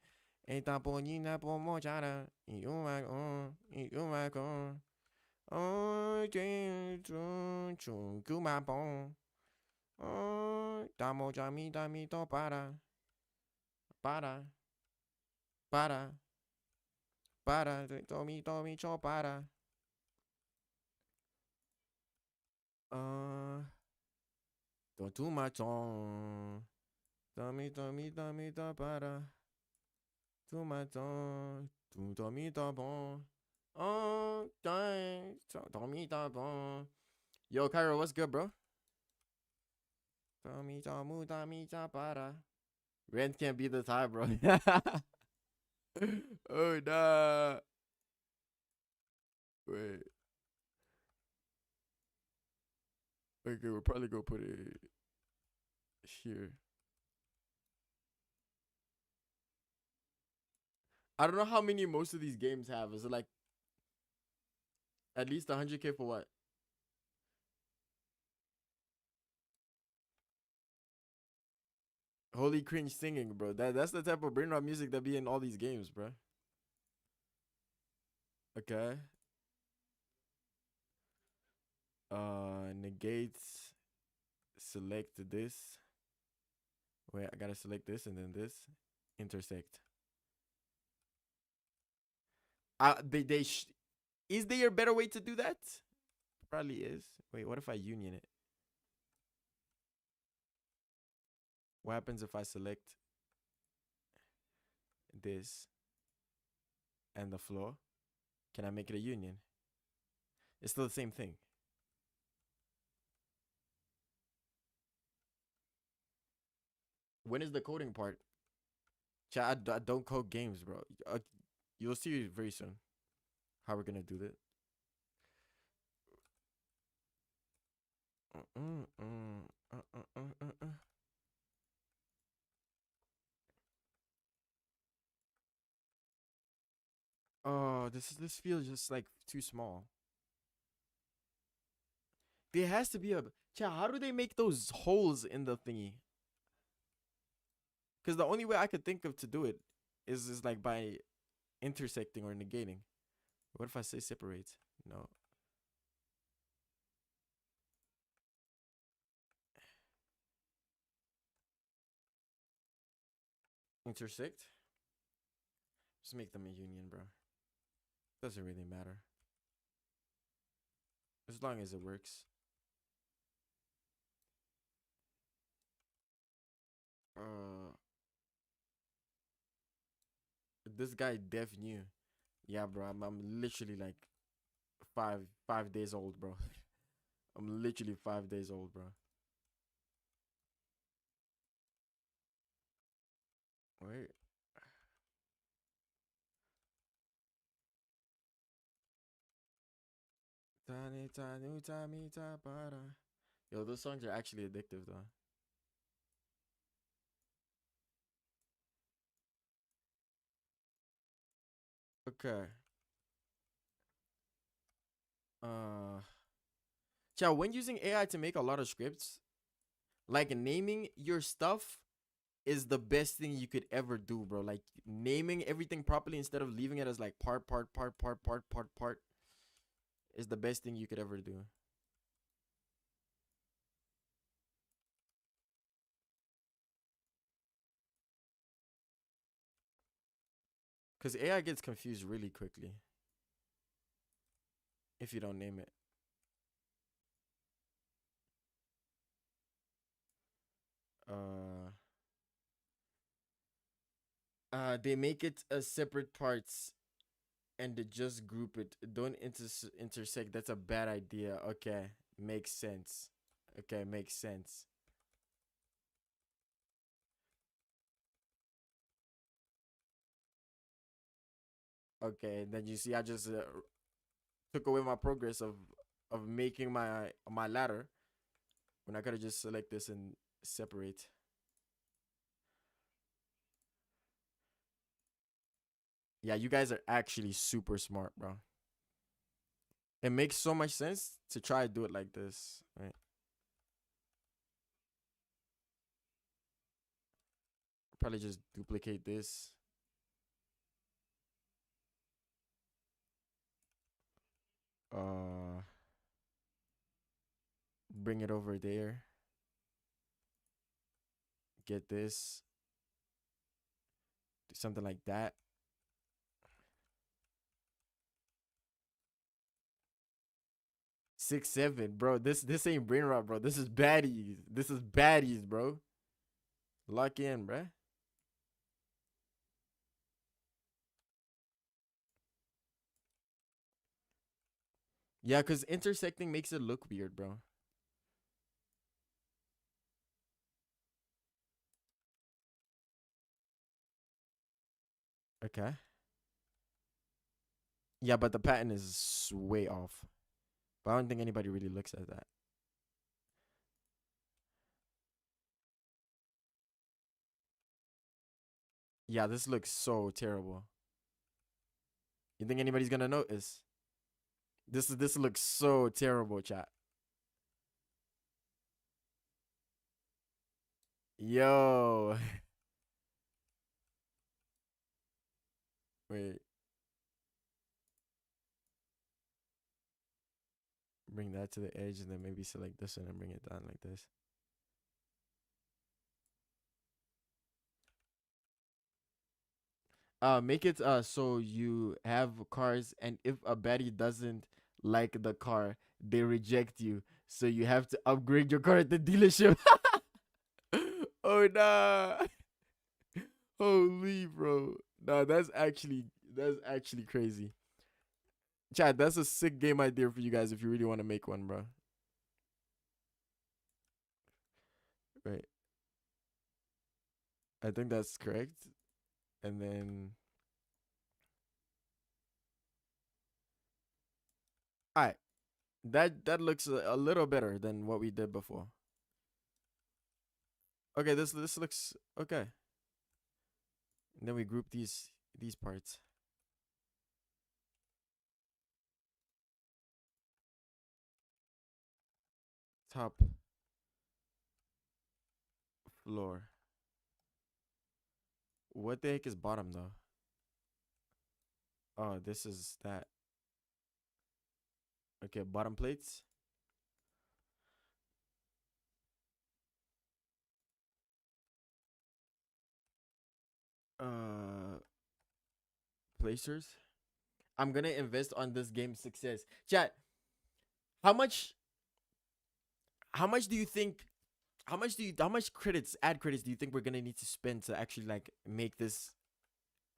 Eta ponina pomochara. Iumako. Oh, kumapon. Oh, damo jami dami to para. Para. Para. Para. Tomi cho para. Tu maton. Tomi to para. Tu maton. Tu tomi to bon. Oh, dang. Tomi to bon. Yo, Cairo, what's good, bro? Tomi to mu dami to para. Rent can't be this high, bro. Oh, nah. Wait. Okay, we'll probably go put it here. I don't know how many most of these games have. Is it like at least 100K for what? Holy cringe singing, bro. That's the type of brain rot music that be in all these games, bro. Okay. Negates. Select this. Wait, I gotta select this and then this. Intersect. Is there a better way to do that? Probably is. Wait, what if I union it? What happens if I select this and the floor? Can I make it a union? It's still the same thing. When is the coding part? Chat, I don't code games, bro. You'll see very soon how we're gonna do that. Oh, this feels just like too small. There has to be a chat. How do they make those holes in the thingy? Because the only way I could think of to do it is like by intersecting or negating. What if I say separate? No. Intersect? Just make them a union, bro. Doesn't really matter. As long as it works. This guy def new. Yeah, bro. I'm literally like five days old, bro. I'm literally 5 days old, bro. Wait. Tani tani tami ta para. Yo, those songs are actually addictive though. Okay. Uh Chow, when using AI to make a lot of scripts, like naming your stuff is the best thing you could ever do, bro. Like naming everything properly instead of leaving it as like part is the best thing you could ever do. Cause AI gets confused really quickly if you don't name it. Uh they make it as separate parts and they just group it. Don't intersect. That's a bad idea. Okay, makes sense. Okay, makes sense. Okay, then you see, I just took away my progress of making my ladder when I could have just select this and separate. Yeah, you guys are actually super smart, bro. It makes so much sense to try to do it like this. Right? Probably just duplicate this. Uh, bring it over there. Get this. Do something like that. 6 7, bro. This ain't brain rot, bro. This is baddies. This is baddies, bro. Lock in, bro. Yeah, cause intersecting makes it look weird, bro. Okay. Yeah, but the pattern is way off. But I don't think anybody really looks at that. Yeah, this looks so terrible. You think anybody's gonna notice? This looks so terrible, chat. Yo. Wait. Bring that to the edge and then maybe select this one and bring it down like this. Make it so you have cars and if a baddie doesn't like the car, they reject you. So you have to upgrade your car at the dealership. Oh nah. Holy bro. Nah, that's actually crazy. Chad, that's a sick game idea for you guys if you really want to make one, bro. Right. I think that's correct. And then alright. That looks a little better than what we did before. Okay, this looks okay. And then we group these parts. Top floor. What the heck is bottom though? Oh, this is that. Okay, bottom plates. Uh placers. I'm gonna invest on this game's success. Chat, how much how much do you think how much credits ad credits do you think we're gonna need to spend to actually like make this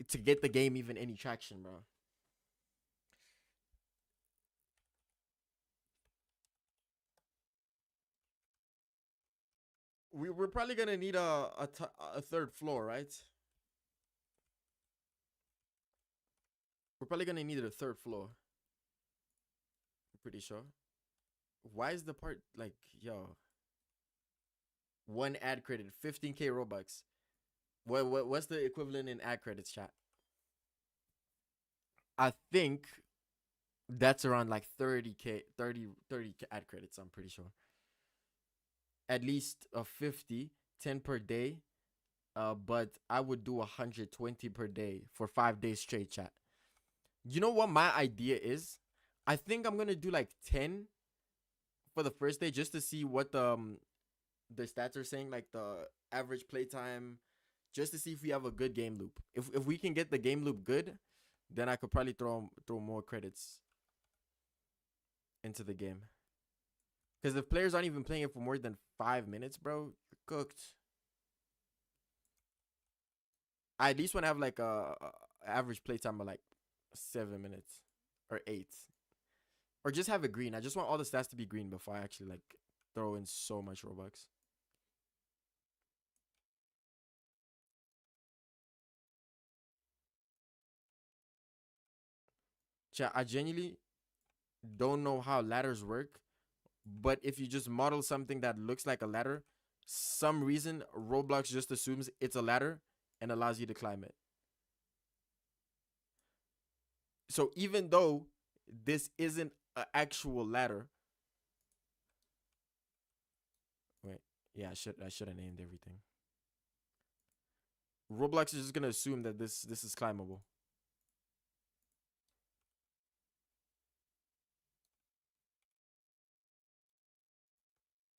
to get the game even any traction, bro? we're probably gonna need a third floor, right? We're probably gonna need a third floor. I'm pretty sure. Why is the part like, yo, one ad credit, 15K Robux? What's the equivalent in ad credits, chat? I think that's around like 30K, 30 ad credits, I'm pretty sure. At least a 50, 10 per day. But I would do 120 per day for 5 days straight, chat. You know what my idea is? I think I'm gonna do like 10 for the first day just to see what the stats are saying, like the average playtime, just to see if we have a good game loop. If we can get the game loop good, then I could probably throw more credits into the game. Because if players aren't even playing it for more than 5 minutes, bro, you're cooked. I at least want to have like a average playtime of like 7 minutes or 8, or just have it green. I just want all the stats to be green before I actually like throw in so much Robux. Chat, I genuinely don't know how ladders work, but if you just model something that looks like a ladder, some reason Roblox just assumes it's a ladder and allows you to climb it. So even though this isn't an actual ladder, wait, yeah, I should have named everything. Roblox is just gonna assume that this is climbable.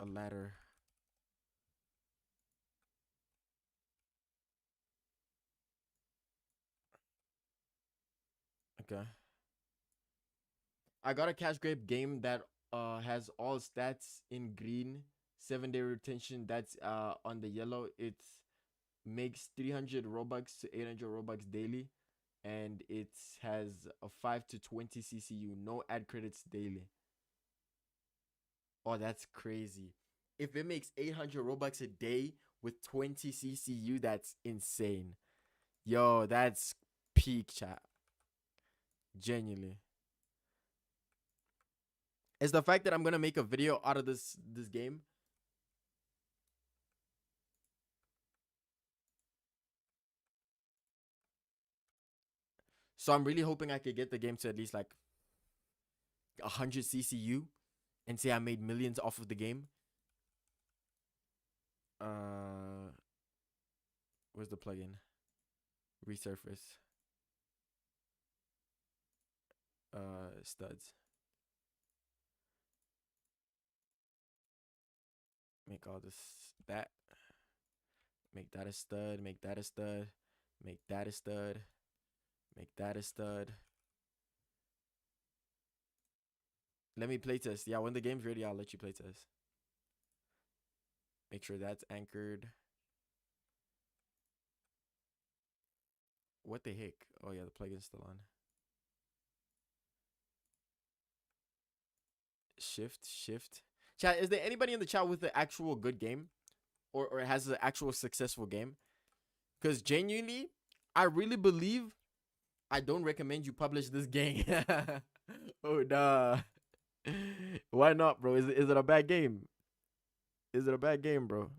A ladder. Okay. I got a cash grab game that has all stats in green, 7 day retention that's on the yellow. It makes 300 Robux to 800 Robux daily, and it has a 5 to 20 CCU, no ad credits daily. Oh, that's crazy. If it makes 800 Robux a day with 20 CCU, that's insane. Yo, that's peak, chat. Genuinely. It's the fact that I'm gonna make a video out of this game. So I'm really hoping I could get the game to at least like 100 CCU and say I made millions off of the game. Uh, where's the plugin? Resurface. Studs. Make all this that. Make that a stud. Make that a stud. Make that a stud. Make that a stud. Let me playtest. Yeah, when the game's ready, I'll let you playtest. Make sure that's anchored. What the heck? Oh yeah, the plugin's still on. Shift. Chat, is there anybody in the chat with the actual good game? Or has an actual successful game? Because genuinely, I really believe I don't recommend you publish this game. Oh nah. Why not, bro? Is it a bad game? Is it a bad game, bro?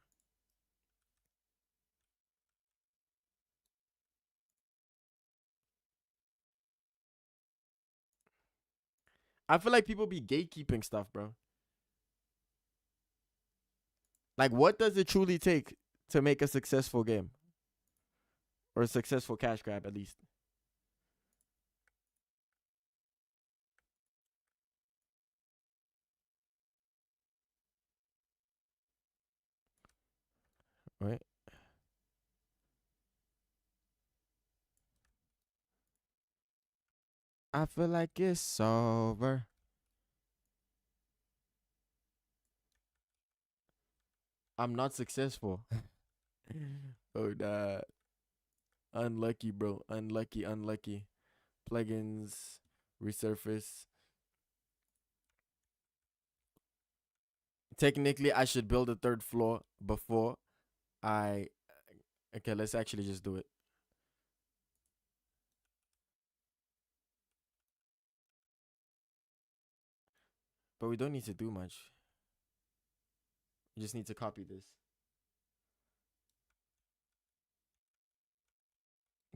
I feel like people be gatekeeping stuff, bro. Like, what does it truly take to make a successful game? Or a successful cash grab, at least. Right? I feel like it's over. I'm not successful. Oh, nah. Unlucky, bro. Unlucky. Plugins, resurface. Technically, I should build a third floor before I. Okay, let's actually just do it. But we don't need to do much. We just need to copy this.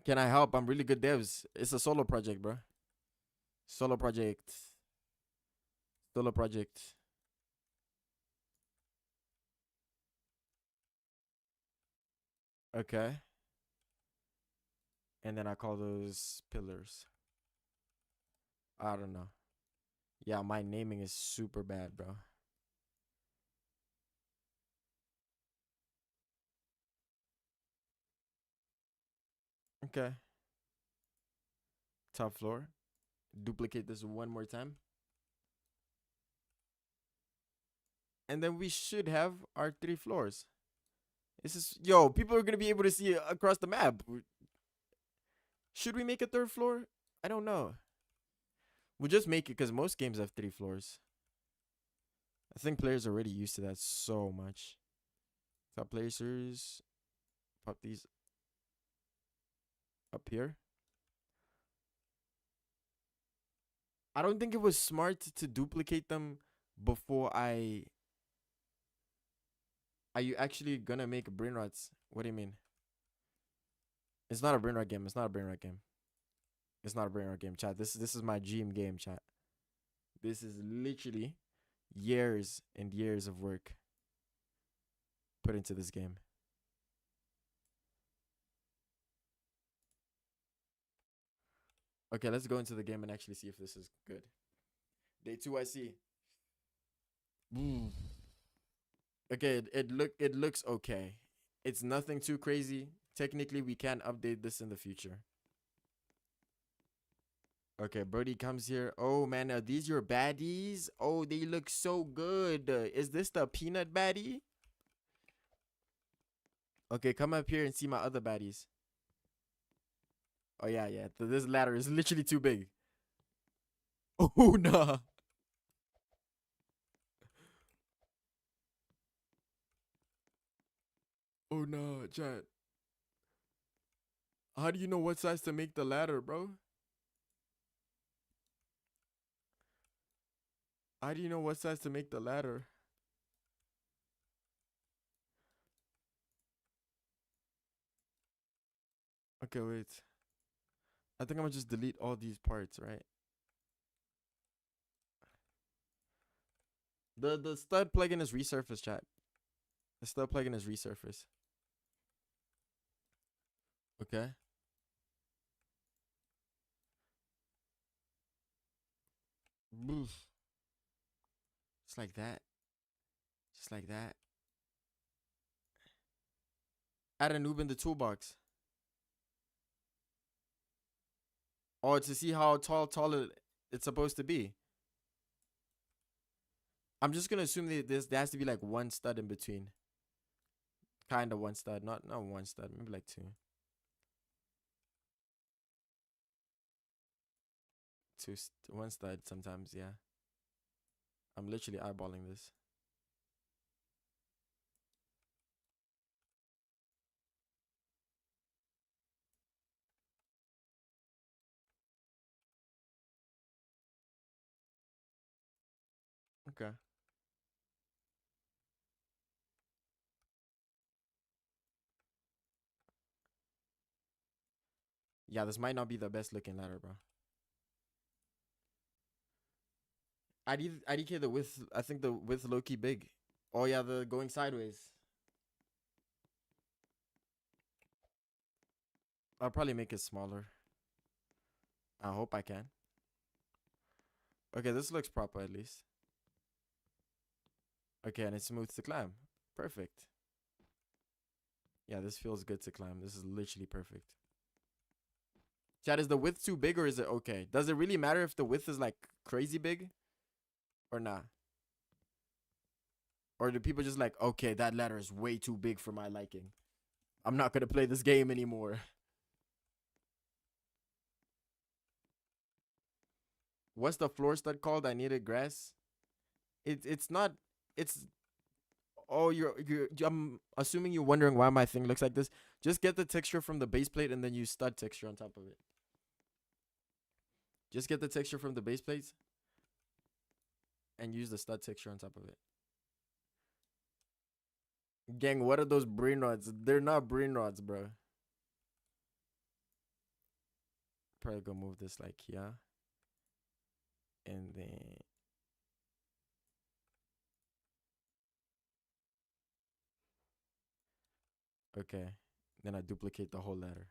Can I help? I'm really good devs. It's a solo project, bro. Solo project. Solo project. Okay. And then I call those pillars. I don't know. Yeah, my naming is super bad, bro. Okay. Top floor. Duplicate this one more time. And then we should have our 3 floors. This is, yo, people are gonna be able to see it across the map. Should we make a third floor? I don't know. We'll just make it because most games have 3 floors. I think players are already used to that so much. Top placers. Pop these up here. I don't think it was smart to duplicate them before I. Are you actually gonna make brain rots? What do you mean? It's not a brain rot game. It's not a brain rot game. It's not a brain rot game, chat. This is my dream game, chat. This is literally years and years of work put into this game. Okay, let's go into the game and actually see if this is good. Day 2, I see. Okay, it looks okay. It's nothing too crazy. Technically, we can update this in the future. Okay, Brody comes here. Oh man, are these your baddies? Oh, they look so good. Is this the peanut baddie? Okay, come up here and see my other baddies. Oh yeah, yeah. This ladder is literally too big. Oh nah. Oh no, chat. How do you know what size to make the ladder, bro? How do you know what size to make the ladder? Okay, wait. I think I'm gonna just delete all these parts, right? The stud plugin is resurface, chat. The stud plugin is resurface. Okay. Boof. Just like that. Just like that. Add a noob in the toolbox. Or to see how tall it's supposed to be. I'm just gonna assume that there has to be like one stud in between. Kind of one stud, not one stud, maybe like two. One stud sometimes, yeah. I'm literally eyeballing this. Okay. Yeah, this might not be the best looking ladder, bro. IDK the width, I think the width low key big. Oh yeah, the going sideways. I'll probably make it smaller. I hope I can. Okay, this looks proper at least. Okay, and it's smooth to climb. Perfect. Yeah, this feels good to climb. This is literally perfect. Chat, is the width too big or is it okay? Does it really matter if the width is like crazy big or not? Or do people just like, okay, that ladder is way too big for my liking. I'm not going to play this game anymore. What's the floor stud called? I needed grass. It's not, it's Oh, I'm assuming you're wondering why my thing looks like this. Just get the texture from the base plate and then use stud texture on top of it. Just get the texture from the base plates and use the stud texture on top of it. Gang, what are those brain rods? They're not brain rods, bro. Probably go move this like here. And then okay. Then I duplicate the whole letter.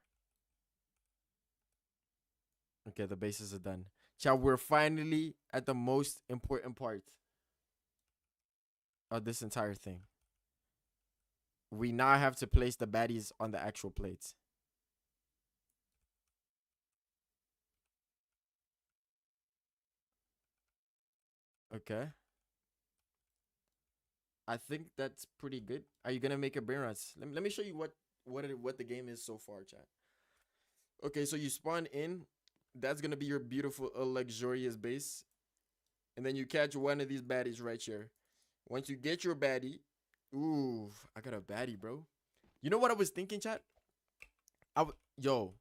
Okay, the bases are done. Chat, we're finally at the most important part of this entire thing. We now have to place the baddies on the actual plates. Okay. I think that's pretty good. Are you gonna make a brain runs? Let me show you what the game is so far, chat. Okay, so you spawn in. That's gonna be your beautiful, luxurious base, and then you catch one of these baddies right here. Once you get your baddie, ooh, I got a baddie, bro. You know what I was thinking, chat? Yo,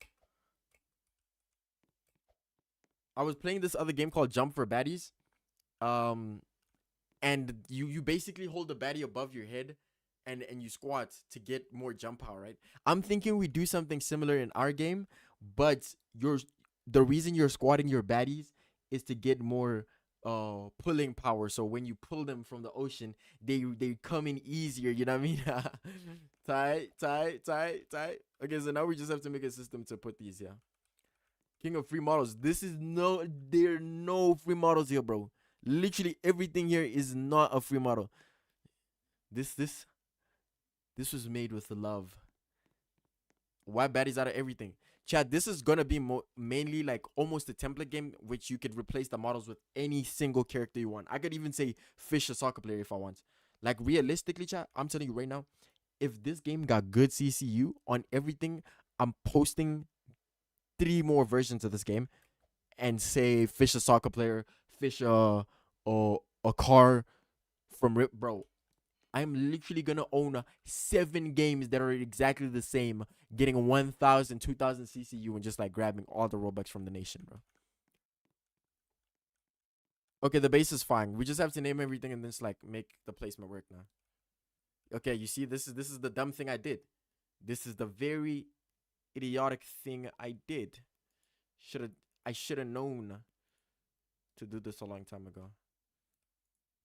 I was playing this other game called Jump for Baddies. Um, and you basically hold the baddie above your head and you squat to get more jump power, right? I'm thinking we do something similar in our game, but the reason you're squatting your baddies is to get more pulling power. So when you pull them from the ocean, they come in easier, you know what I mean? Tight. Okay, so now we just have to make a system to put these, yeah. King of free models. There are no free models here, bro. Literally everything here is not a free model. This was made with love. Why baddies out of everything? Chad, this is gonna be mainly like almost a template game, which you could replace the models with any single character you want. I could even say fish a soccer player if I want. Like realistically, Chad, I'm telling you right now, if this game got good CCU on everything, I'm posting 3 more versions of this game and say fish a soccer player, fish a car from Rip, bro. I'm literally gonna own 7 games that are exactly the same, getting 1,000, 2,000 CCU and just like grabbing all the Robux from the nation, bro. Okay, the base is fine. We just have to name everything and then just like make the placement work now. Okay, you see, this is the dumb thing I did. This is the very idiotic thing I did. I should have known to do this a long time ago.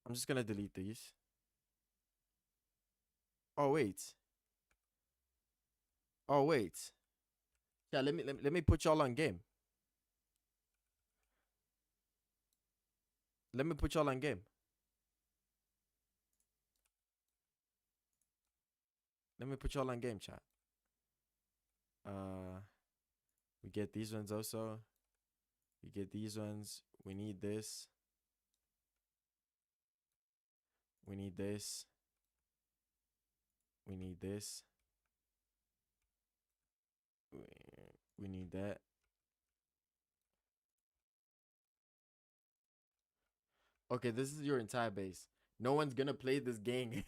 I'm just gonna delete these. Oh wait. Oh wait. Yeah, let me put y'all on game. Let me put y'all on game. Let me put y'all on game, chat. Uh, we get these ones also. We get these ones. We need this. We need this. We need this. We need that. Okay, this is your entire base. No one's gonna play this game.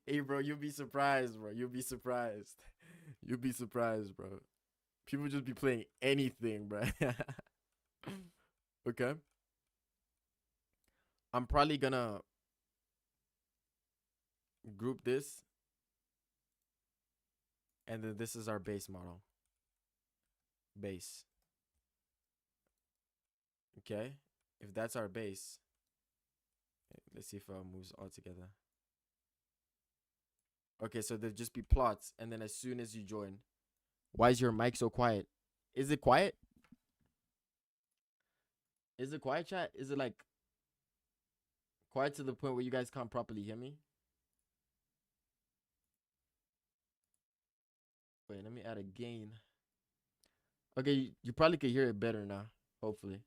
Hey, bro, you'll be surprised, bro. You'll be surprised. You'll be surprised, bro. People just be playing anything, bro. Okay. I'm probably gonna group this. And then this is our base model. Base. Okay. If that's our base, let's see if it moves all together. Okay, so there'll just be plots, and then as soon as you join, why is your mic so quiet? Is it quiet? Is it quiet, chat? Is it like quiet to the point where you guys can't properly hear me? Wait, let me add a gain. Okay, you probably could hear it better now. Hopefully.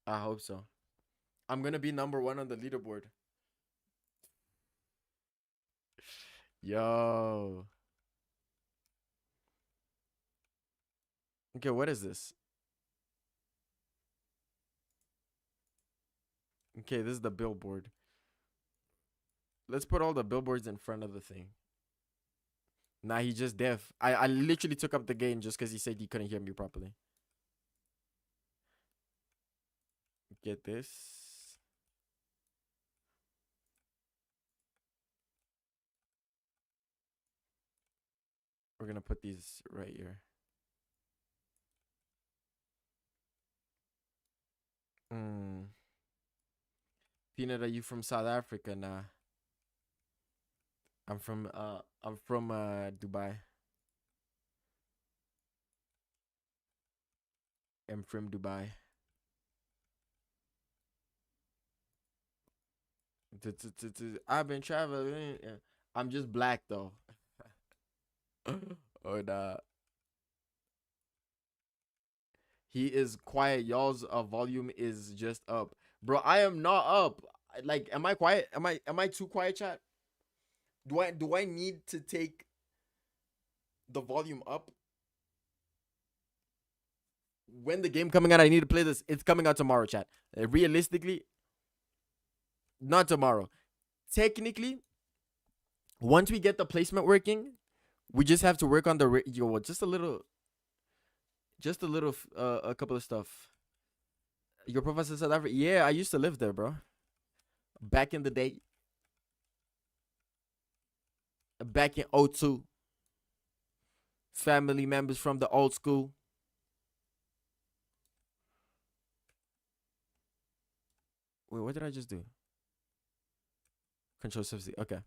I hope so. I'm gonna be number 1 on the leaderboard. Yo. Okay, what is this? Okay, this is the billboard. Let's put all the billboards in front of the thing. Nah, he just deaf. I literally took up the game just because he said he couldn't hear me properly. Get this. We're gonna put these right here. Peanut, are you from South Africa? Nah. I'm from Dubai. I'm from Dubai. I've been traveling. I'm just black though. Oh nah. He is quiet. Y'all's volume is just up. Bro, I am not up. Like, am I quiet? Am I too quiet, chat? Do I need to take the volume up? When the game coming out, I need to play this. It's coming out tomorrow, chat. Realistically, not tomorrow. Technically, once we get the placement working, we just have to work on the just a little, a couple of stuff. Your profile says South Africa. Yeah, I used to live there, bro. Back in the day. Back in '02. Family members from the old school. Wait, what did I just do? Control C. Okay.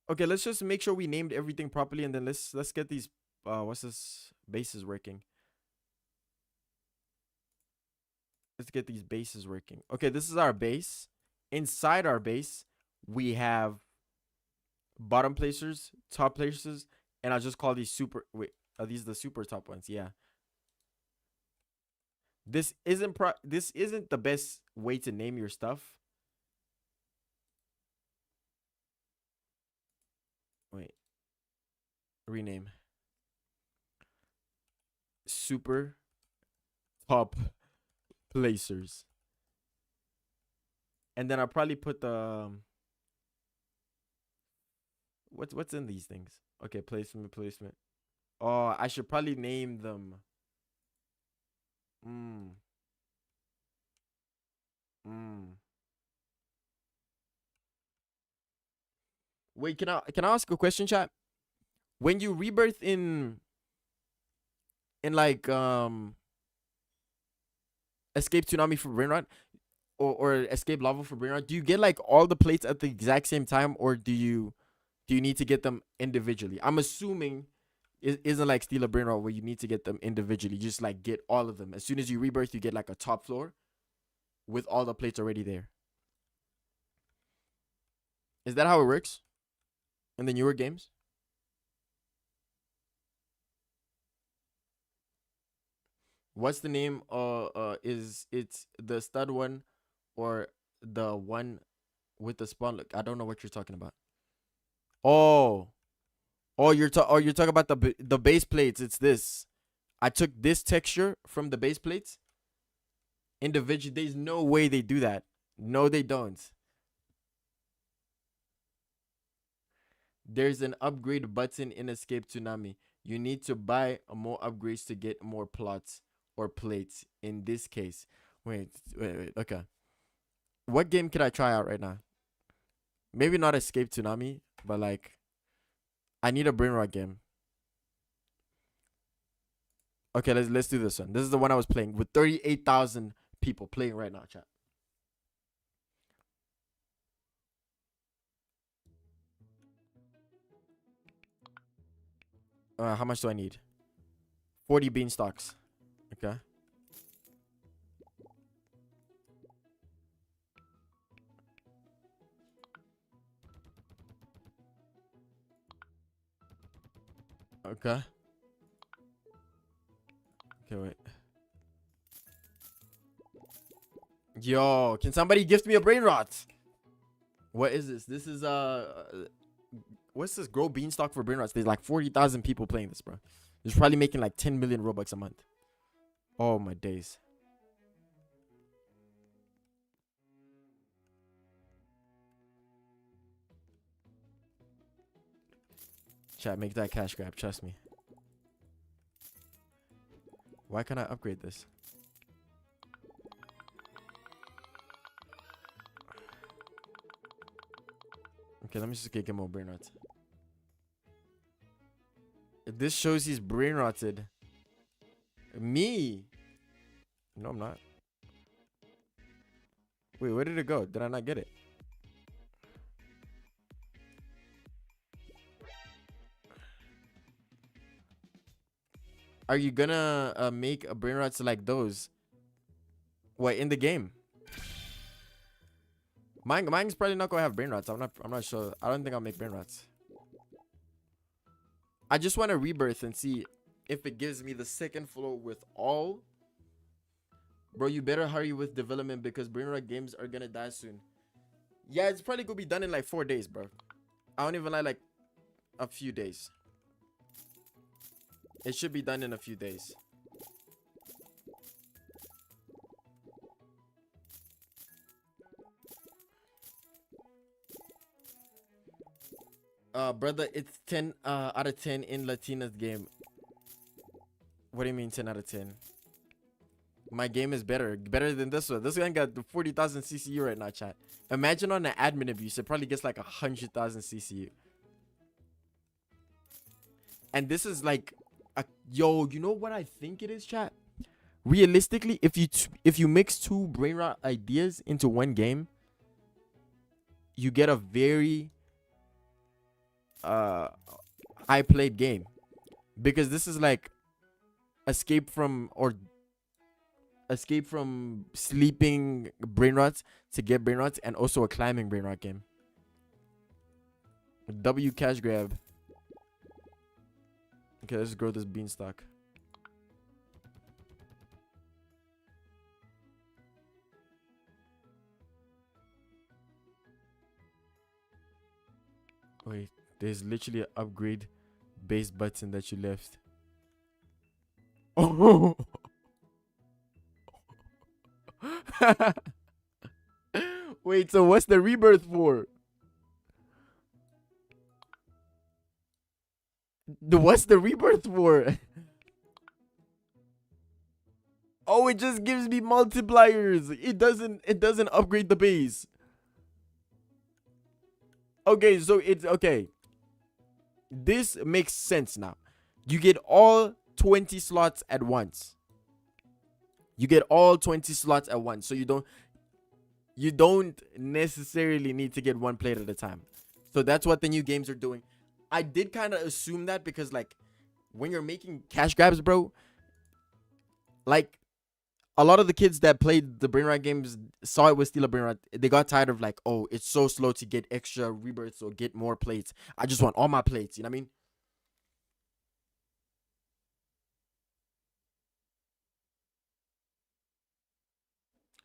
Okay, let's just make sure we named everything properly, and then let's get these what's this, bases working. Let's get these bases working. Okay, this is our base. Inside our base, we have bottom placers, top placers, and I'll just call these super. Wait, are these the super top ones? Yeah. This isn't the best way to name your stuff. Wait. Rename. Super top placers. And then I'll probably put the what's in these things? Okay, placement. Oh, I should probably name them. Wait, can I ask a question, chat? When you rebirth in like Escape Tsunami for Brainrot or Escape Lava for Brainrot, do you get like all the plates at the exact same time, or do you need to get them individually? I'm assuming it isn't like Steal a Brainrot where you need to get them individually. You just like get all of them. As soon as you rebirth, you get like a top floor with all the plates already there. Is that how it works in the newer games? What's the name? Is it's the stud one or the one with the spawn? Look, I don't know what you're talking about. Oh, you're talking about the base plates. It's this. I took this texture from the base plates individually. There's no way they do that. No, they don't. There's an upgrade button in Escape Tsunami. You need to buy more upgrades to get more plots or plates. In this case, wait. Okay, what game could I try out right now? Maybe not Escape Tsunami, but like, I need a brain rot game. Okay, let's do this one. This is the one I was playing with 38,000 people playing right now, chat. How much do I need? 40 beanstalks. Okay. Okay. Okay, wait. Yo, can somebody gift me a brain rot? What is this? This is what's this? Grow beanstalk for brain rots. There's like 40,000 people playing this, bro. It's probably making like 10 million Robux a month. Oh my days. Chat, make that cash grab. Trust me. Why can't I upgrade this? Okay, let me just get more brain rots. This shows he's brain rotted. Me? No, I'm not. Wait, where did it go? Did I not get it? Are you gonna make a brain rots like those? What, in the game? Mine's probably not gonna have brain rots. I'm not sure. I don't think I'll make brain rots. I just want to rebirth and see if it gives me the second floor with all. Bro, you better hurry with development because brain rot games are gonna die soon. Yeah, it's probably gonna be done in like 4 days, bro. I don't even like a few days. It should be done in a few days. Brother, it's 10 out of 10 in Latina's game. What do you mean 10 out of 10? My game is better than this one. This one got 40,000 CCU right now, chat. Imagine on the admin abuse, it probably gets like 100,000 CCU. And this is like yo, you know what I think it is, chat? Realistically, if you mix two brain rot ideas into one game, you get a very high played game, because this is like escape from sleeping brain rots to get brain rots, and also a climbing brain rot game. W cash grab. Okay, let's grow this beanstalk. Wait, there's literally an upgrade base button that you left. Oh. Wait, so what's the rebirth for? What's the rebirth for? Oh, it just gives me multipliers. It doesn't upgrade the base. Okay, so it's okay. This makes sense now. You get all 20 slots at once. You get all 20 slots at once. So you don't necessarily need to get one plate at a time. So that's what the new games are doing. I did kind of assume that, because like when you're making cash grabs, bro, like a lot of the kids that played the brain rot games saw it with Steal a Brain Rot. They got tired of like, oh, it's so slow to get extra rebirths or get more plates. I just want all my plates. You know what I mean?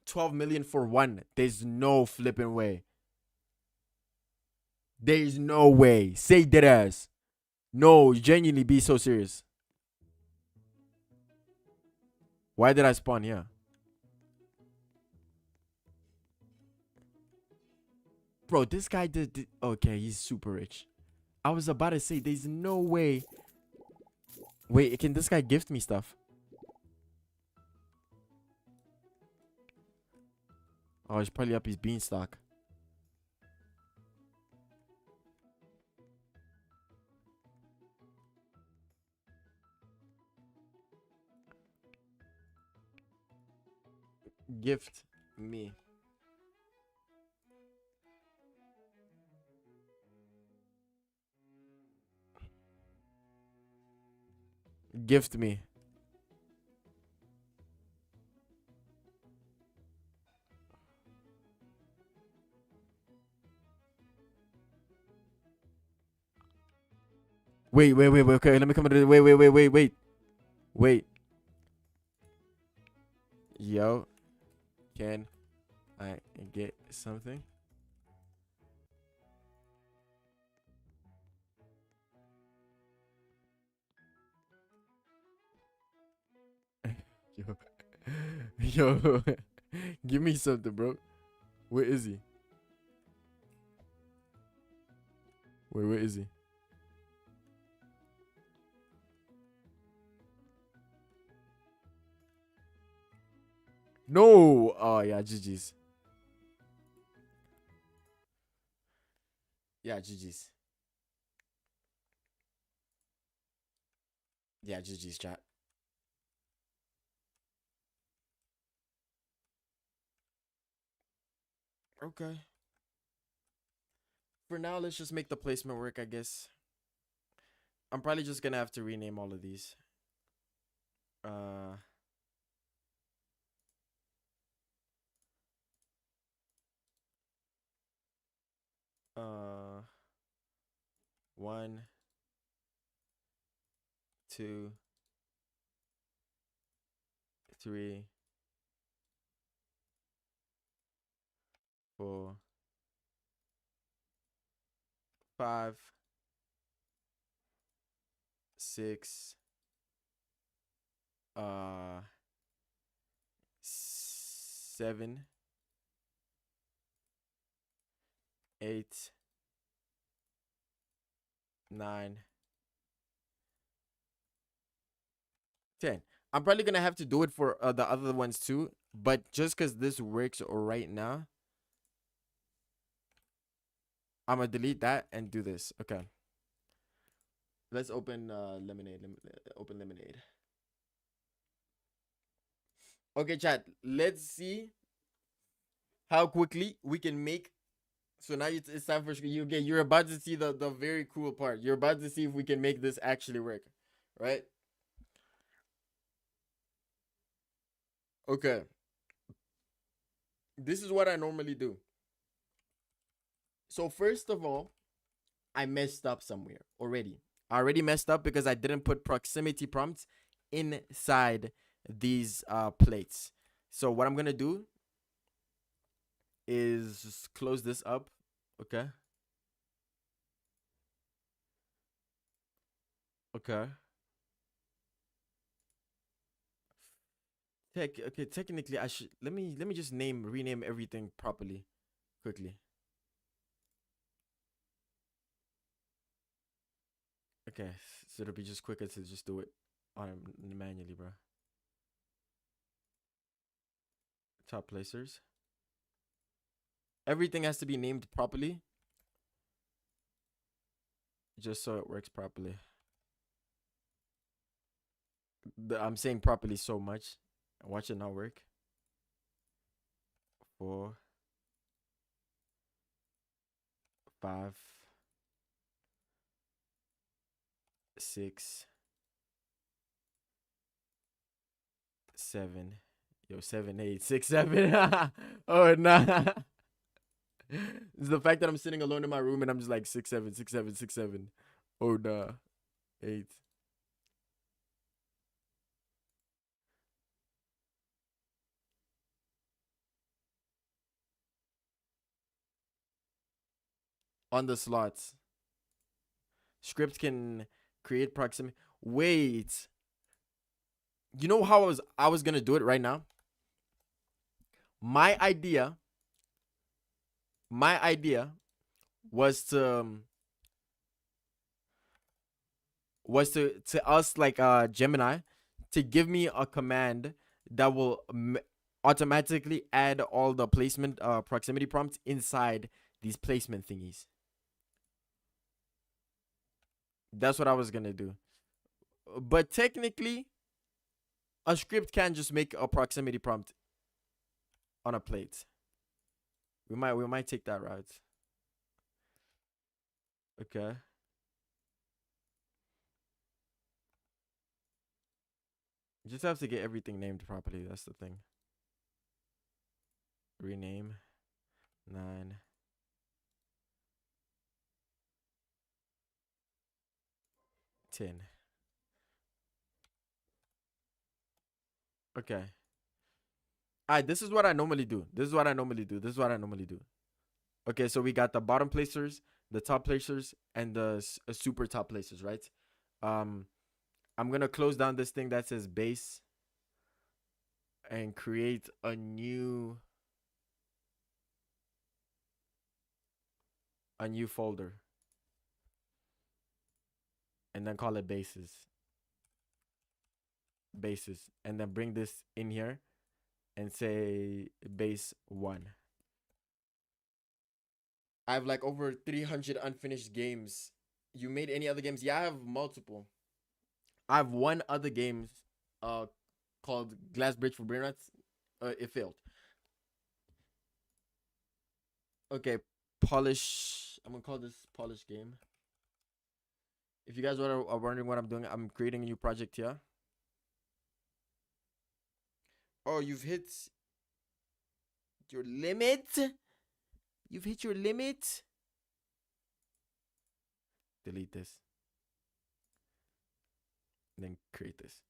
$12 million for one. There's no flipping way. There's no way. Say dead ass. No, genuinely be so serious. Why did I spawn here? Bro, this guy did okay, he's super rich. I was about to say, there's no way. Wait, can this guy gift me stuff? Oh, he's probably up his beanstalk. Gift me. Gift me. Wait. Okay, let me come to wait. Yo, can I get something? Yo, give me something, bro. Where is he? Wait, where is he? No. Oh yeah, GG's. Yeah, GG's. Yeah, GG's chat. Okay. For now, let's just make the placement work, I guess. I'm probably just gonna have to rename all of these. Uh, uh, 1, 2, 3, 4, 5, 6, 7, 8, 9, 10. I'm probably gonna have to do it for the other ones too, but just because this works right now, I'm gonna delete that and do this. Okay. Let's open lemonade. Open lemonade. Okay, chat. Let's see how quickly we can make. So now it's time for you. Okay, you're about to see the very cool part. You're about to see if we can make this actually work, right? Okay. This is what I normally do. So first of all, I messed up somewhere already. I already messed up because I didn't put proximity prompts inside these plates. So what I'm gonna do is just close this up. Okay. Okay. Okay, technically I should let me just rename everything properly quickly. Okay, so it'll be just quicker to just do it on manually, bro. Top placers. Everything has to be named properly just so it works properly. I'm saying properly so much. Watch it not work. 4, 5, 6, 7. Yo, 7, 8, 6, 7. Oh nah. It's the fact that I'm sitting alone in my room and I'm just like 6, 7, 6, 7, 6, 7. Oh nah. 8. On the slots. Script can create proximity. Wait. You know how I was gonna do it right now? My idea, my idea was to us like Gemini to give me a command that will automatically add all the placement proximity prompts inside these placement thingies. That's what I was gonna do. But technically, a script can just make a proximity prompt on a plate. We might take that route. Okay. You just have to get everything named properly. That's the thing. Rename 9, 10. Okay. Alright, this is what I normally do. This is what I normally do. This is what I normally do. Okay, so we got the bottom placers, the top placers, and the super top placers, right? Um, I'm gonna close down this thing that says base and create a new folder, and then call it bases, and then bring this in here and say base 1. I have like over 300 unfinished games. You made any other games? Yeah, I have multiple. I have one other game uh called Glass Bridge for Brain Rats. It failed. Okay, polish. I'm gonna call this polish game. If you guys are wondering what I'm doing, I'm creating a new project here. Oh, you've hit your limit. You've hit your limit. Delete this. And then create this.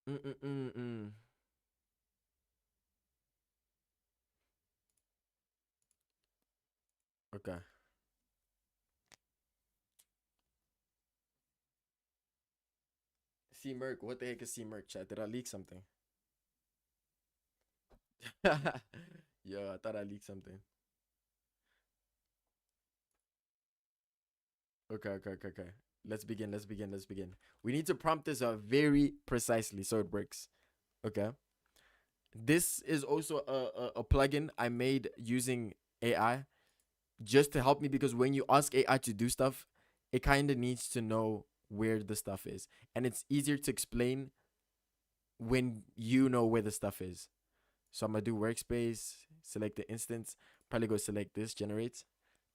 Mm-mm-mm-mm. Okay. C Merc. What the heck is C Merc, chat? Did I leak something? Yo, I thought I leaked something. Okay. Let's begin. We need to prompt this very precisely so it works. Okay. This is also a plugin I made using AI just to help me, because when you ask AI to do stuff, it kind of needs to know where the stuff is. And it's easier to explain when you know where the stuff is. So I'm going to do workspace, select the instance, probably go select this, generate.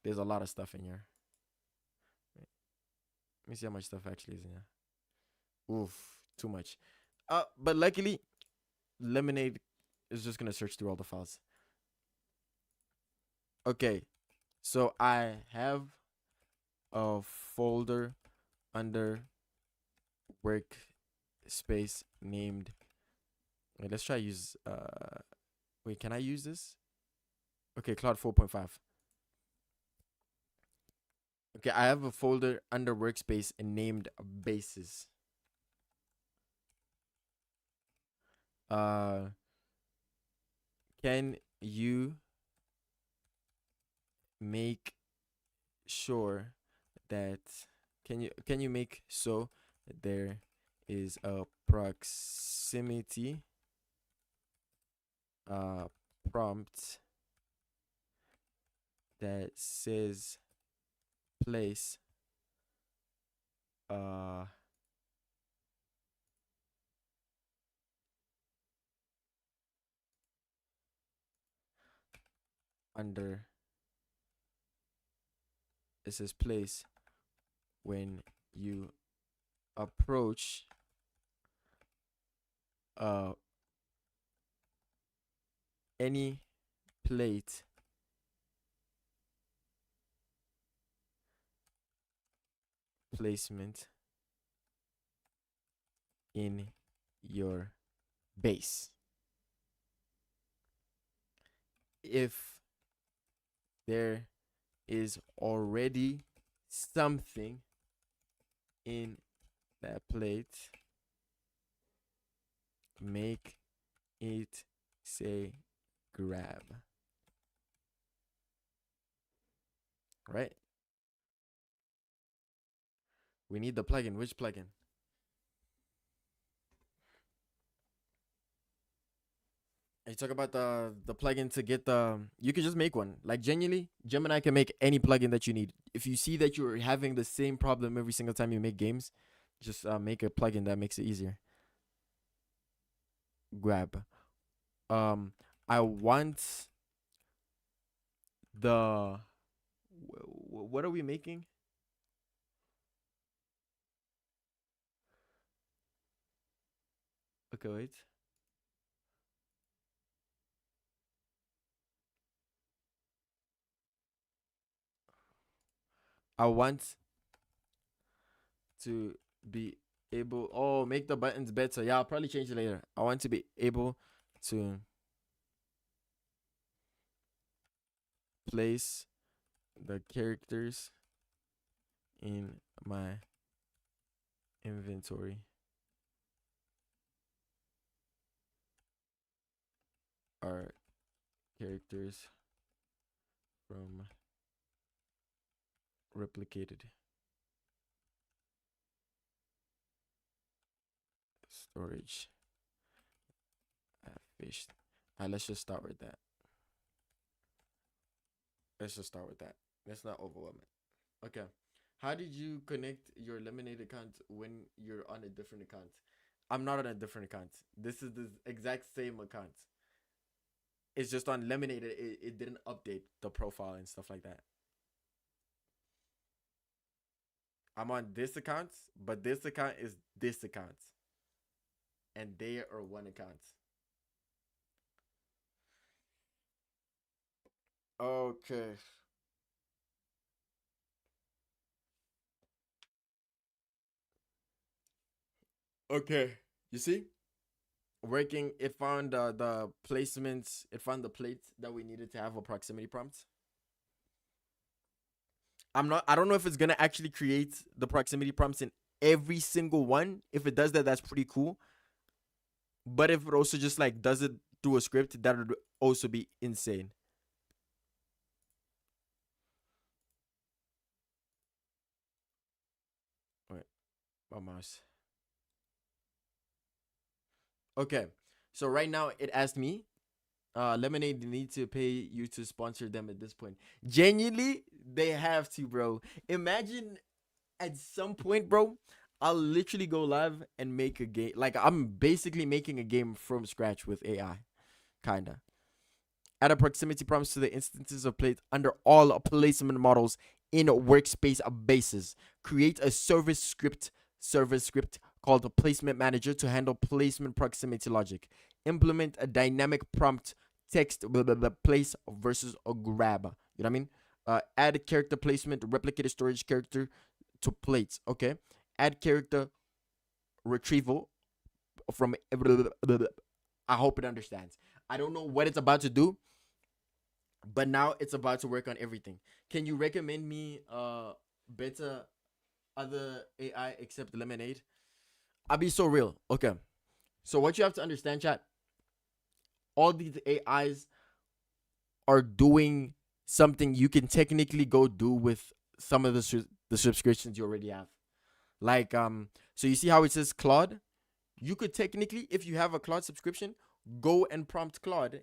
There's a lot of stuff in here. Let me see how much stuff actually is in here. Oof, too much. But luckily, Lemonade is just gonna search through all the files. Okay, so I have a folder under workspace named. Wait, let's try use. Wait, can I use this? Okay, Cloud 4.5. Okay, I have a folder under workspace and named bases. Can you make sure that can you make so there is a proximity prompt that says place under, it says place when you approach any plate placement in your base. If there is already something in that plate, make it say grab. Right? We need the plugin. Which plugin? You talk about the plugin to get the. You can just make one. Like genuinely, Gemini can make any plugin that you need. If you see that you're having the same problem every single time you make games, just make a plugin that makes it easier. Grab. I want the. What are we making? Okay, wait. I want to be able. Oh, make the buttons better. Yeah, I'll probably change it later. I want to be able to place the characters in my inventory are characters from replicated storage fish. Let's just start with that. Let's just start with that. Let's not overwhelm it. Okay. How did you connect your Lemonade account when you're on a different account? I'm not on a different account. This is the exact same account. It's just on Lemonade. It didn't update the profile and stuff like that. I'm on this account, but this account is this account. And they are one account. Okay. Okay. You see? Working, it found the placements, it found the plates that we needed to have a proximity prompt. I don't know if it's gonna actually create the proximity prompts in every single one. If it does that, that's pretty cool. But if it also just like does it through a script, that would also be insane. Wait, my mouse. Okay. So right now it asked me, Lemonade need to pay you to sponsor them at this point. Genuinely, they have to, bro. Imagine at some point, bro, I'll literally go live and make a game. Like I'm basically making a game from scratch with AI, kinda. Add a proximity prompts to the instances of plates under all placement models in workspace bases. Create a service script called a placement manager to handle placement proximity logic. Implement a dynamic prompt text place versus a grab. You know what I mean? Add character placement, replicated storage character to plates. Okay. Add character retrieval from. I hope it understands. I don't know what it's about to do, but now it's about to work on everything. Can you recommend me better other AI except Lemonade? I'll be so real. Okay. So what you have to understand, chat, all these AIs are doing something you can technically go do with some of the subscriptions you already have. Like so you see how it says Claude? You could technically, if you have a Claude subscription, go and prompt Claude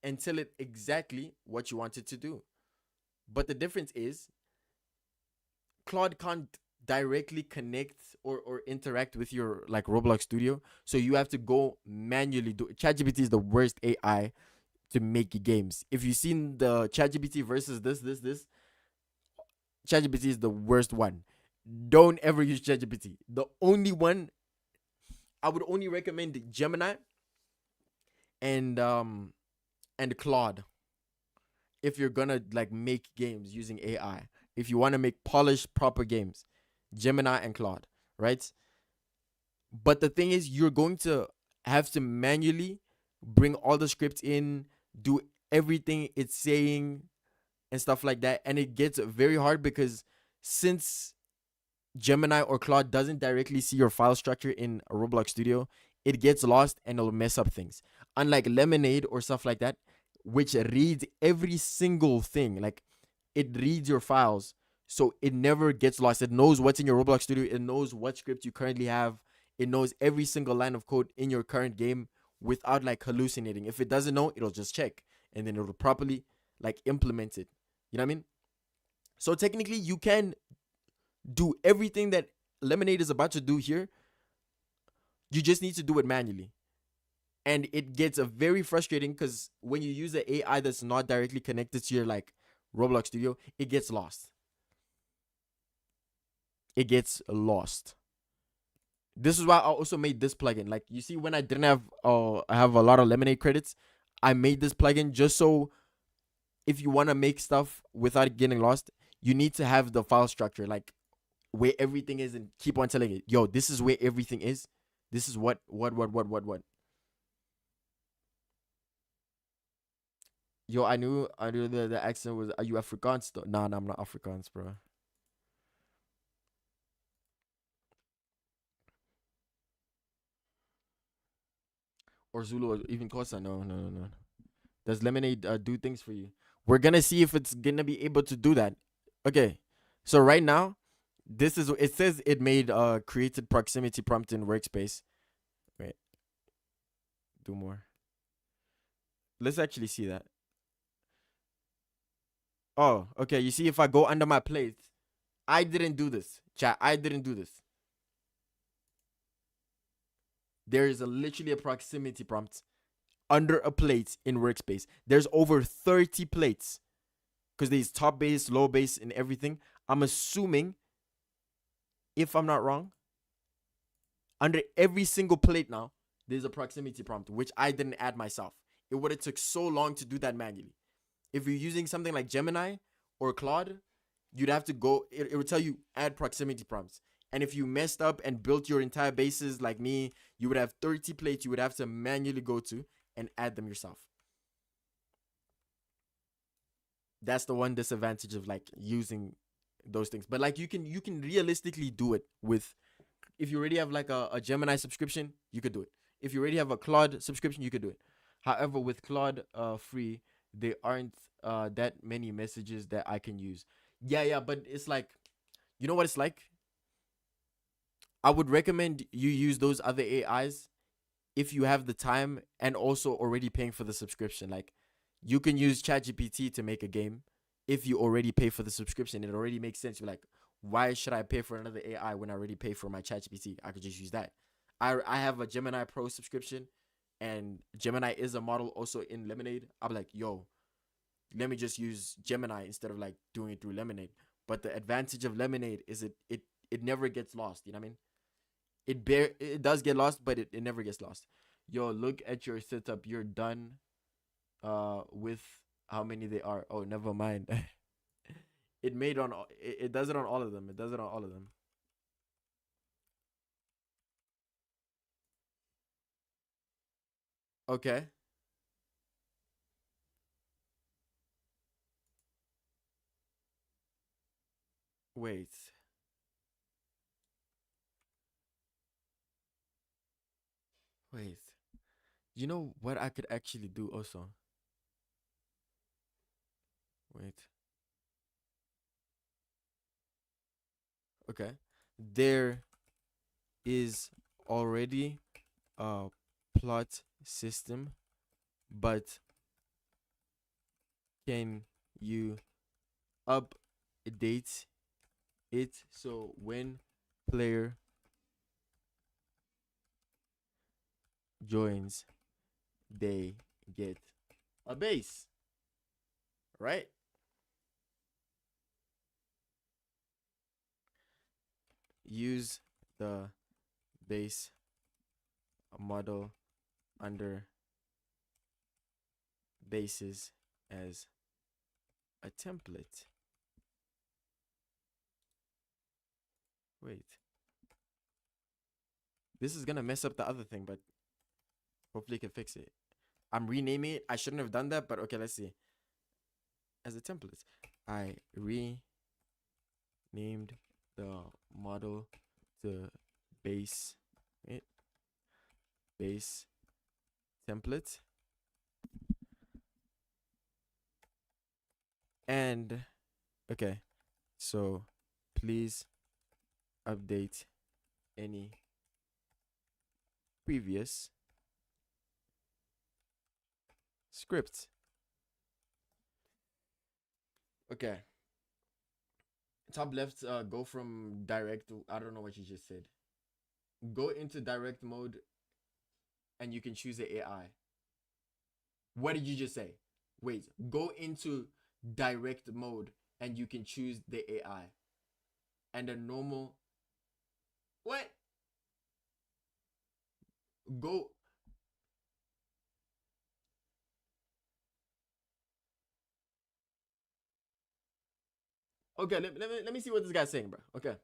and tell it exactly what you want it to do. But the difference is Claude can't directly connect or interact with your like Roblox Studio. So you have to go manually do ChatGPT is the worst AI to make games. If you've seen the ChatGPT versus this, ChatGPT is the worst one. Don't ever use ChatGPT. The only one I would only recommend Gemini and Claude if you're gonna like make games using AI. If you want to make polished proper games, Gemini and Claude, right? But the thing is, you're going to have to manually bring all the scripts in, do everything it's saying, and stuff like that. And it gets very hard because since Gemini or Claude doesn't directly see your file structure in a Roblox Studio, it gets lost and it'll mess up things. Unlike Lemonade or stuff like that, which reads every single thing, like it reads your files, so it never gets lost. It knows what's in your Roblox Studio. It knows what script you currently have. It knows every single line of code in your current game without like hallucinating. If it doesn't know, it'll just check and then it'll properly like implement it. You know what I mean? So technically, you can do everything that Lemonade is about to do here. You just need to do it manually. And it gets very frustrating because when you use an AI that's not directly connected to your like Roblox Studio, it gets lost. It gets lost. This is why I also made this plugin. Like you see, when I didn't have I have a lot of Lemonade credits, I made this plugin just so if you want to make stuff without getting lost, you need to have the file structure, like where everything is, and keep on telling it, yo, this is where everything is. This is what. Yo, I knew the accent was. Are you Afrikaans though? Nah, I'm not Afrikaans, bro. Or Zulu, or even Kosa. No, no, no, no. Does Lemonade do things for you? We're gonna see if it's gonna be able to do that. Okay, so right now, this is it says it made created proximity prompt in workspace. Wait, do more. Let's actually see that. Oh, okay. You see, if I go under my plate, I didn't do this. Chat, I didn't do this. There is literally a proximity prompt under a plate in workspace. There's over 30 plates because there's top base, low base, and everything. I'm assuming, if I'm not wrong, under every single plate now, there's a proximity prompt, which I didn't add myself. It would have took so long to do that manually. If you're using something like Gemini or Claude, you'd have to go, it would tell you add proximity prompts. And if you messed up and built your entire bases like me, you would have 30 plates you would have to manually go to and add them yourself. That's the one disadvantage of like using those things. But like you can realistically do it with, if you already have like a Gemini subscription, you could do it. If you already have a Claude subscription, you could do it. However, with Claude free, there aren't that many messages that I can use. Yeah, but it's like, you know what it's like? I would recommend you use those other AIs if you have the time and also already paying for the subscription. Like, you can use ChatGPT to make a game if you already pay for the subscription. It already makes sense. You're like, why should I pay for another AI when I already pay for my ChatGPT? I could just use that. I have a Gemini Pro subscription, and Gemini is a model also in Lemonade. I'm like, yo, let me just use Gemini instead of like doing it through Lemonade. But the advantage of Lemonade is it never gets lost. You know what I mean? It does get lost, but it never gets lost. Yo, look at your setup. You're done with how many they are. Oh, never mind. It does it on all of them. It does it on all of them. Okay. Wait. Wait. You know what I could actually do also? Wait. Okay. There is already a plot system, but can you update it so when player joins, they get a base, right? Use the base model under bases as a template. Wait. This is gonna mess up the other thing, but hopefully you can fix it. I'm renaming it. I shouldn't have done that, but okay, let's see. As a template, I renamed the model to base, right? Base template. And okay, so please update any previous scripts. Okay. Top left, go from direct. I don't know what you just said. Go into direct mode and you can choose the AI. What did you just say? Wait, go into direct mode and you can choose the AI. And a normal. What? Go. Okay, let me see what this guy's saying, bro. Okay.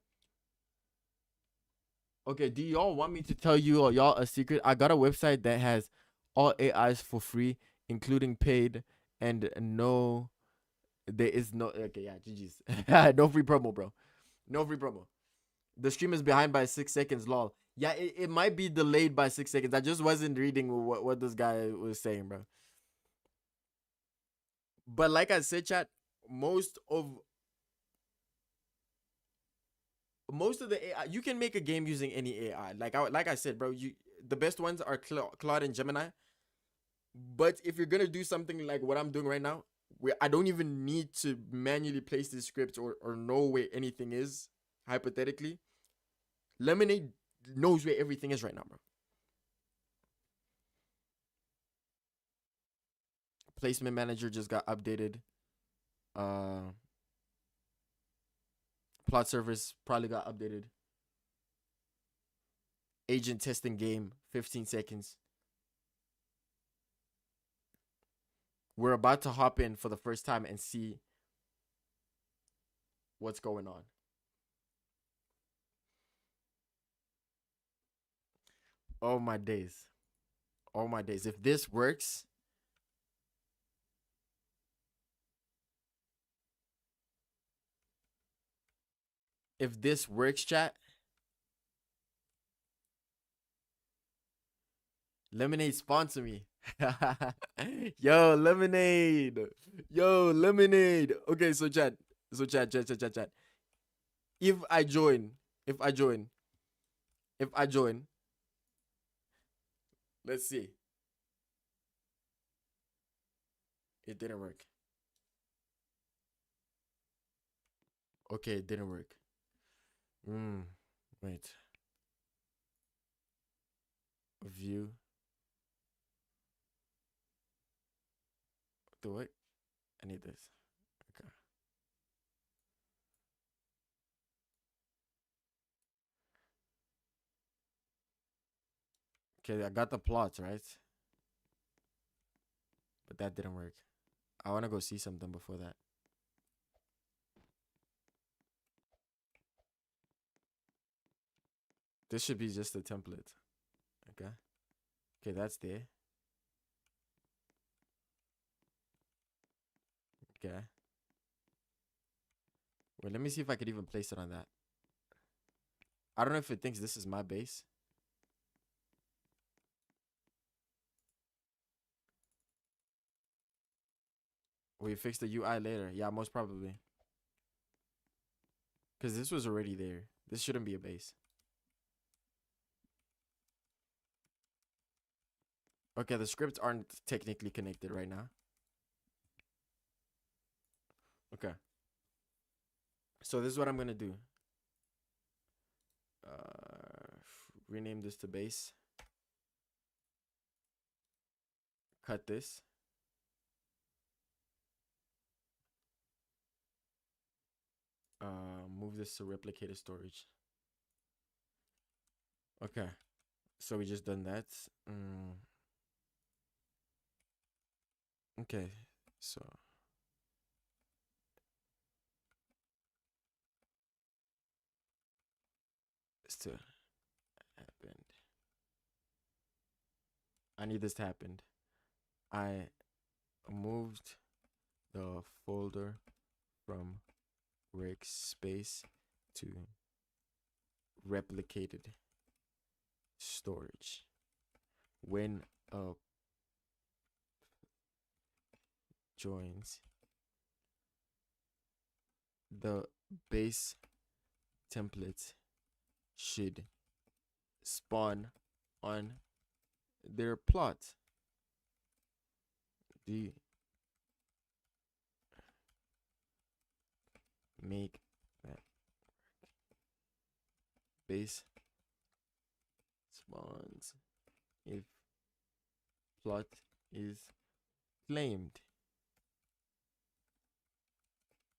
Okay, do y'all want me to tell you or y'all a secret? I got a website that has all AIs for free, including paid, and no, there is no. Okay, yeah, GG's. No free promo, bro. No free promo. The stream is behind by 6 seconds, lol. Yeah, it might be delayed by 6 seconds. I just wasn't reading what this guy was saying, bro. But like I said, chat, most of most of the AI, you can make a game using any AI. Like I said, bro, the the best ones are Claude and Gemini. But if you're gonna do something like what I'm doing right now, where I don't even need to manually place the script or know where anything is, hypothetically, Lemonade knows where everything is right now, bro. Placement manager just got updated. Uh, plot service probably got updated. Agent testing game, 15 seconds. We're about to hop in for the first time and see what's going on. Oh my days. Oh my days. If this works, chat, Lemonade sponsor me. Yo, Lemonade. Yo, Lemonade. Okay, so chat. So chat. If I join, let's see. It didn't work. Okay, it didn't work. Wait. View. Do it. I need this. Okay. Okay, I got the plots, right? But that didn't work. I want to go see something before that. This should be just a template. Okay. Okay, that's there. Okay. Wait, let me see if I could even place it on that. I don't know if it thinks this is my base. We fix the UI later. Yeah, most probably. Because this was already there. This shouldn't be a base. Okay, the scripts aren't technically connected right now. Okay. So this is what I'm going to do. Rename this to base. Cut this. Move this to replicated storage. Okay. So we just done that. Okay. So still happened. I need this to happen. I moved the folder from workspace to replicated storage. When a joins, the base template should spawn on their plot. The make that base spawns if plot is claimed.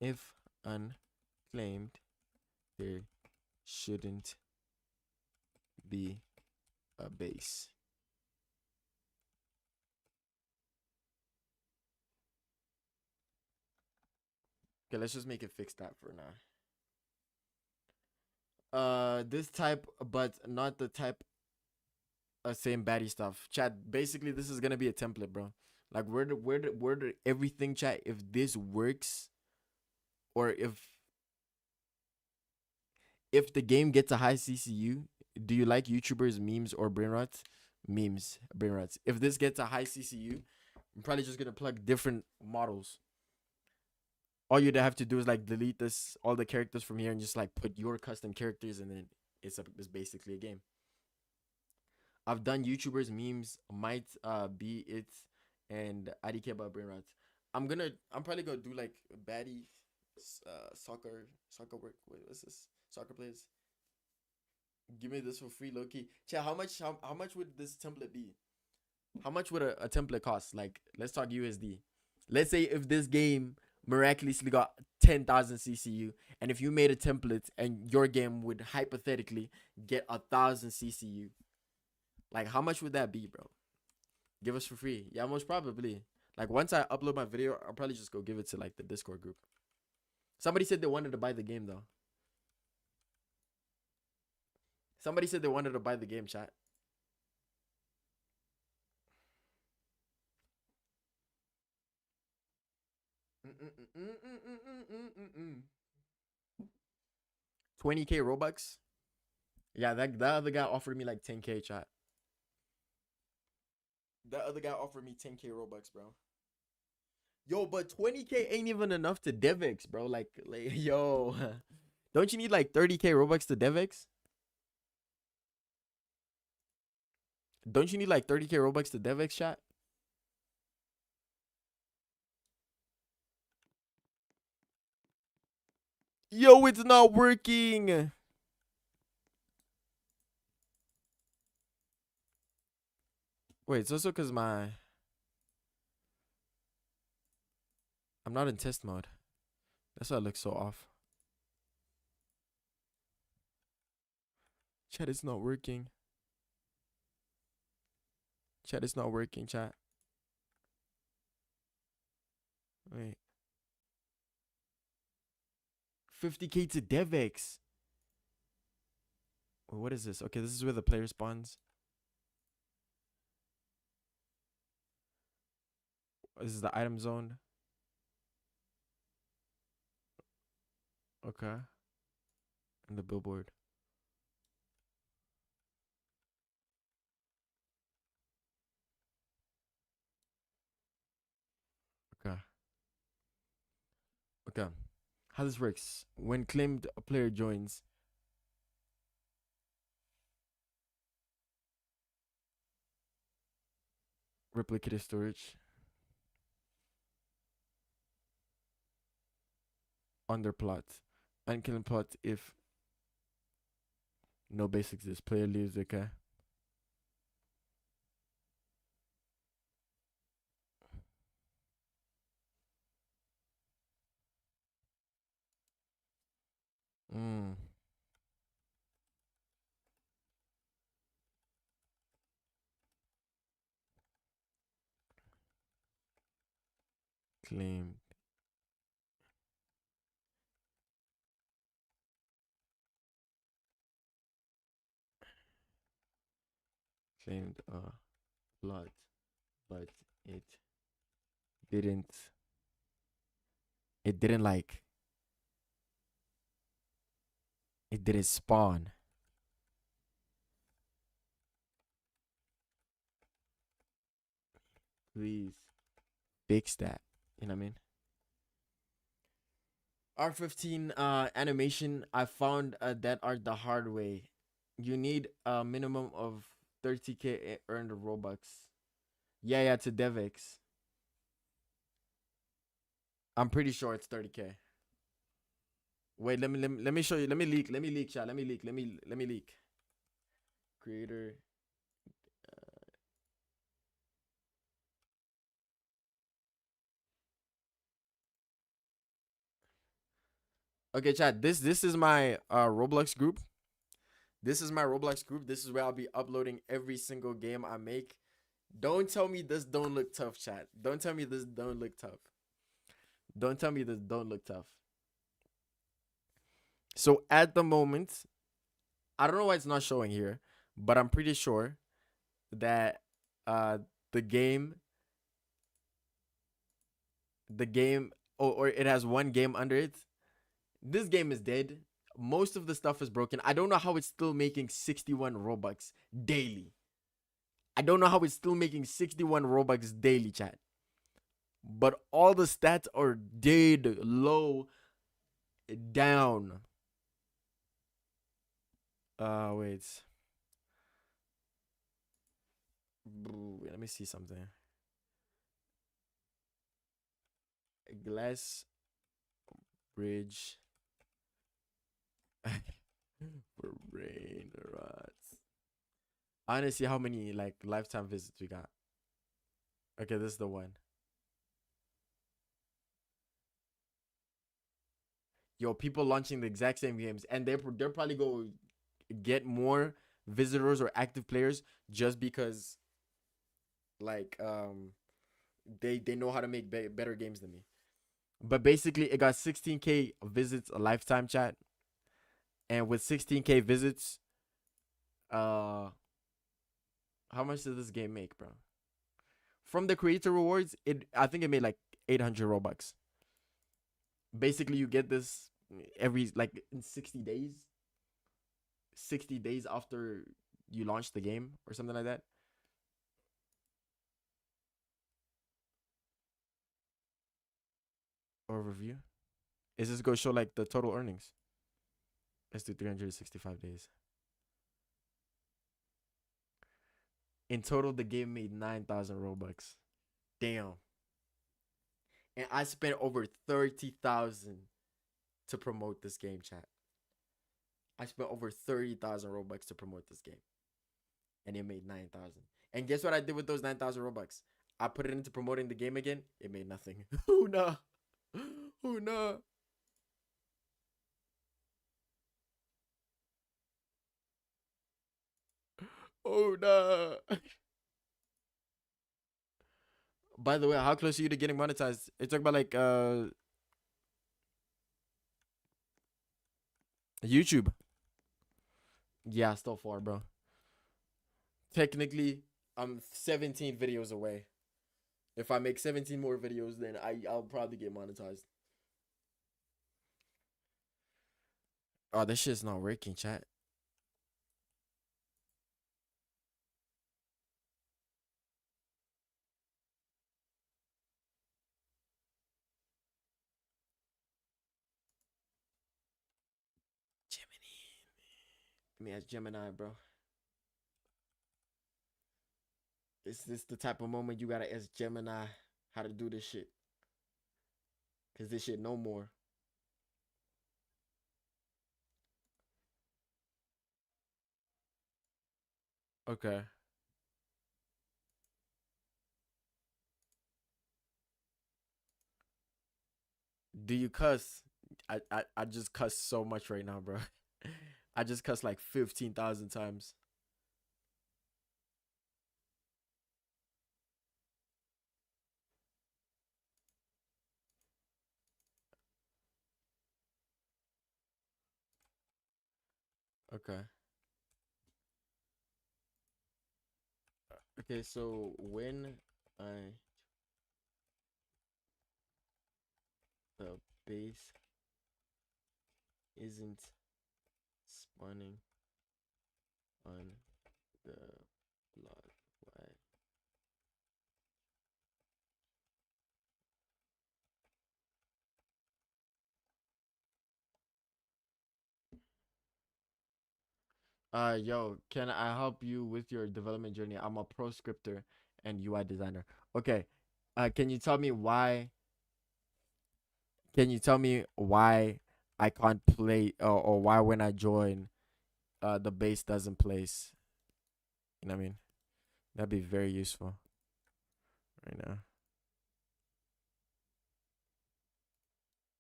If unclaimed, there shouldn't be a base. Okay, let's just make it fix that for now. This type, but not the type same baddie stuff. Chat, basically this is gonna be a template, bro. Like where do everything, chat, if this works, or if the game gets a high CCU, do you like YouTubers, memes, or brain rots? Memes, brain rots. If this gets a high CCU, I'm probably just gonna plug different models. All you'd have to do is like delete all the characters from here and just like put your custom characters, and then it's basically a game. I've done YouTubers memes. Might be it, and IDK about brain rots. I'm probably gonna do like baddie, soccer work. Wait, what's this? Soccer players. Give me this for free, low key. Chat, how much would this template be? How much would a template cost? Like, let's talk USD. Let's say if this game miraculously got 10,000 CCU, and if you made a template and your game would hypothetically get 1,000 CCU, like how much would that be, bro? Give us for free. Yeah, most probably. Like once I upload my video, I'll probably just go give it to like the Discord group. Somebody said they wanted to buy the game though. Somebody said they wanted to buy the game, chat. 20K Robux. Yeah, that other guy offered me like 10K, chat. That other guy offered me 10K Robux, bro. Yo, but 20K ain't even enough to DevX, bro. Like yo, don't you need like 30K Robux to DevX? Don't you need like 30K Robux to DevX, chat? Yo, it's not working. Wait, it's also because I'm not in test mode. That's why it looks so off. Chat, it's not working. Chat, it's not working, chat. Wait. 50K to DevX. Wait, what is this? Okay, this is where the player spawns. This is the item zone. Okay. And the billboard. Okay. Okay. How this works. When claimed a player joins, replicated storage. Underplot. Unkilling plot if no base exists. Player leaves, okay. Mm. Claimed. Claimed plot, but it didn't. It didn't like. It didn't spawn. Please fix that. You know what I mean? R15 animation. I found that art the hard way. You need a minimum of 30K earned Robux. Yeah, to DevX. I'm pretty sure it's 30K. Wait, let me show you. Let me leak, chat. Let me leak. Creator. Okay, chat. This is my Roblox group. This is my Roblox group. This is where I'll be uploading every single game I make. Don't tell me this don't look tough, chat. Don't tell me this don't look tough. Don't tell me this don't look tough. So at the moment, I don't know why it's not showing here, but I'm pretty sure that the game or it has one game under it. This game is dead. Most of the stuff is broken. I don't know how it's still making 61 Robux daily. I don't know how it's still making 61 Robux daily, chat. But all the stats are dead, low, down. Wait. Wait, let me see something. Glass bridge for brain rots. I want to see how many like lifetime visits we got. Okay, this is the one. Yo, people launching the exact same games, and they're probably go get more visitors or active players just because like they know how to make better games than me. But basically, it got 16K visits a lifetime, chat, and with 16K visits, uh, how much did this game make, bro? From the creator rewards, I think it made like 800 Robux. Basically, you get this every like in 60 days. 60 days after you launch the game or something like that. Overview. Is this going to show like the total earnings? Let's do 365 days. In total, the game made 9,000 Robux. Damn. And I spent over 30,000 to promote this game, chat. I spent over 30,000 Robux to promote this game. And it made 9,000. And guess what I did with those 9,000 Robux? I put it into promoting the game again. It made nothing. Oh no. Oh no. Oh no. By the way, how close are you to getting monetized? It talk about like YouTube. Yeah, still far, bro. Technically, I'm 17 videos away. If I make 17 more videos, then I'll probably get monetized. Oh, this shit's not working, chat. Gemini. Let me ask Gemini, bro. Is this the type of moment you gotta ask Gemini how to do this shit? Cause this shit no more. Okay. Do you cuss? I just cuss so much right now, bro. I just cuss like 15,000 times. Okay. Okay, so when I the base isn't spawning on the block, why? Yo, can I help you with your development journey? I'm a pro scripter and UI designer. Okay. Can you tell me why? Can you tell me why I can't play, or why when I join, the base doesn't place? You know what I mean? That'd be very useful right now.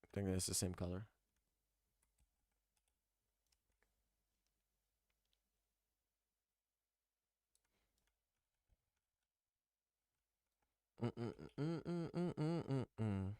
I think that's the same color. Mm-mm-mm-mm-mm-mm-mm.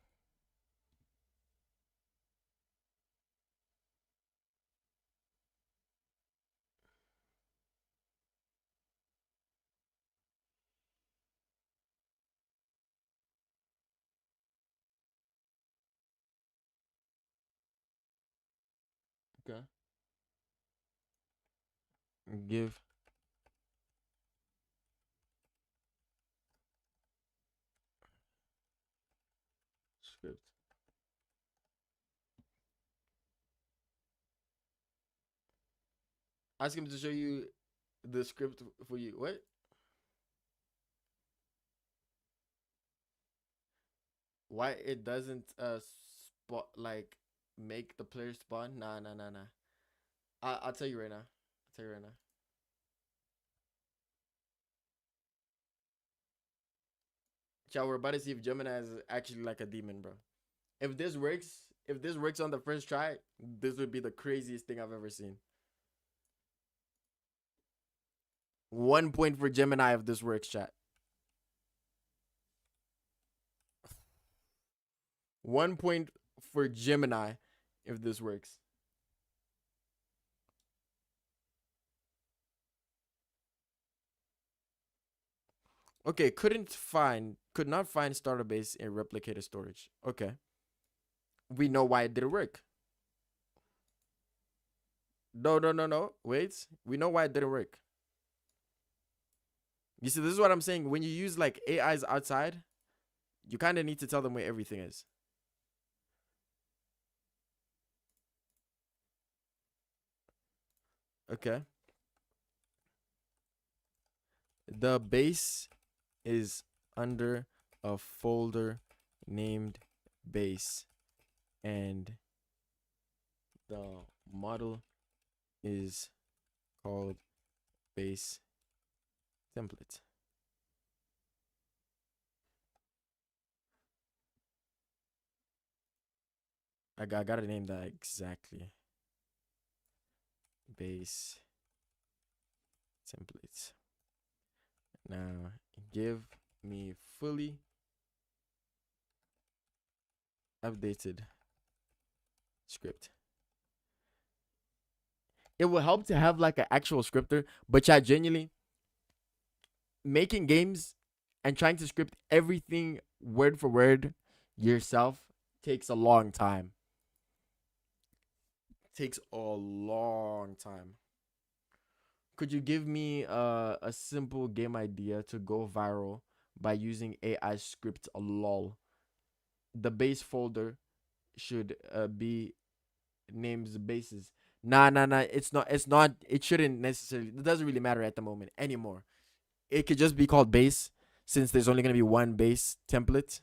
Okay. Give script. Ask him to show you the script for you. What? Why it doesn't spot like make the player spawn? Nah, nah, nah, nah. I'll tell you right now. I'll tell you right now. Chat, we're about to see if Gemini is actually like a demon, bro. If this works on the first try, this would be the craziest thing I've ever seen. 1 point for Gemini if this works, chat. 1 point for Gemini if this works. Okay, could not find starter base in replicator storage. Okay. We know why it didn't work. No, no, no, no. Wait. We know why it didn't work. You see, this is what I'm saying. When you use like AIs outside, you kind of need to tell them where everything is. Okay. The base is under a folder named base, and the model is called base template. I gotta name that exactly. Base templates. Now give me fully updated script. It will help to have like an actual scripter, but chat, genuinely making games and trying to script everything word for word yourself takes a long time. Takes a long time. Could you give me a simple game idea to go viral by using AI script? A lol. The base folder should be names bases. Nah, nah, nah. It's not. It's not. It shouldn't necessarily. It doesn't really matter at the moment anymore. It could just be called base since there's only gonna be one base template.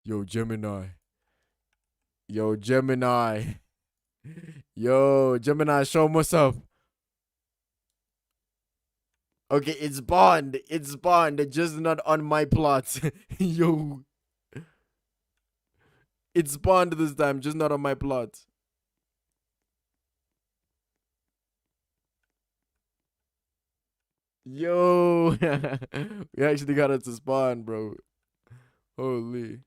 Yo, Gemini. Yo, Gemini. Yo, Gemini, show 'em what's up. Okay, it's Bond. It's Bond. Just not on my plot. Yo, it's Bond this time, just not on my plot. Yo, we actually got it to spawn, bro. Holy.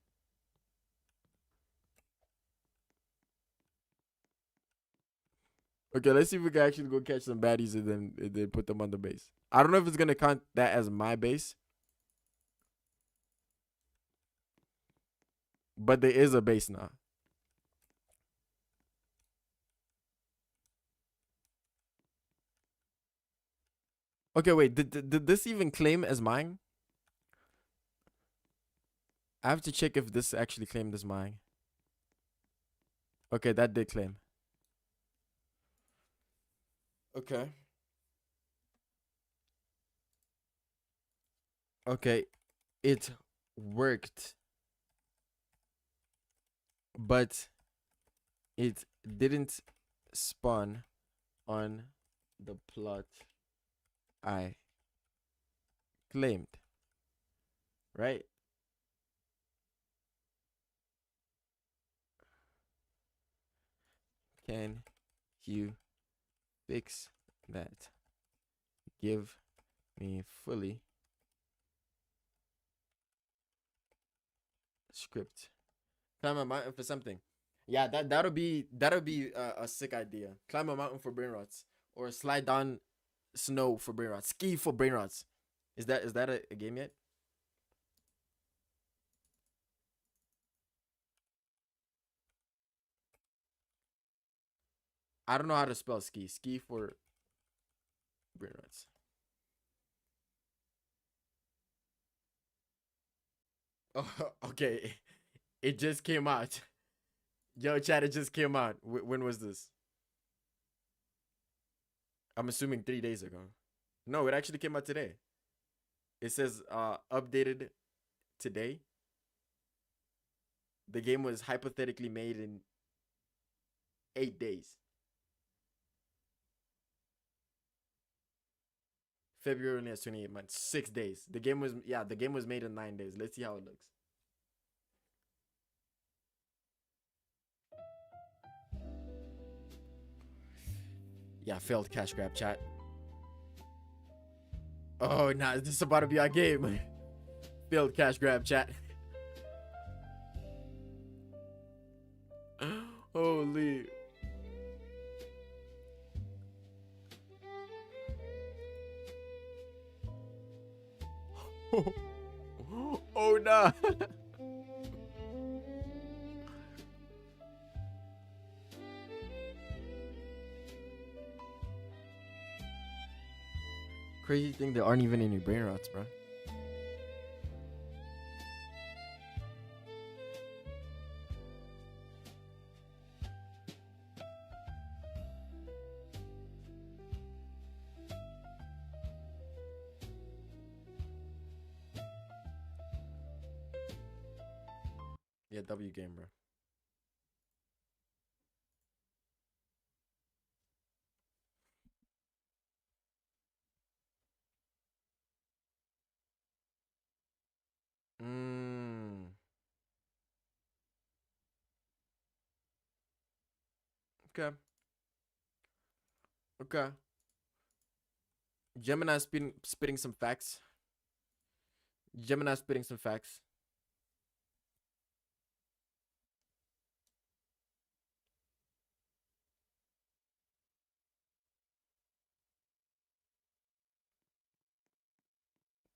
Okay, let's see if we can actually go catch some baddies and then put them on the base. I don't know if it's gonna count that as my base, but there is a base now. Okay, wait. Did this even claim as mine? I have to check if this actually claimed as mine. Okay, that did claim. Okay. Okay, it worked, but it didn't spawn on the plot I claimed. Right? Can you fix that? Give me fully script. Climb a mountain for something. Yeah, that'll be a sick idea. Climb a mountain for brain rots, or slide down snow for brain rots. Ski for brain rots. Is that a game yet? I don't know how to spell ski. Ski for brain rots. Oh, okay. It just came out. Yo, chat, it just came out. When was this? I'm assuming 3 days ago. No, it actually came out today. It says updated today. The game was hypothetically made in 8 days. February only has 28 months, 6 days. The game was made in 9 days. Let's see how it looks. Yeah, failed cash grab chat. Oh, nah, this is about to be our game. Failed cash grab chat. Holy. Oh, nah. Crazy thing, there aren't even any brain rots, bro. Yeah, W game, bro. Mm. Okay. Okay. Gemini spitting some facts. Gemini spitting some facts.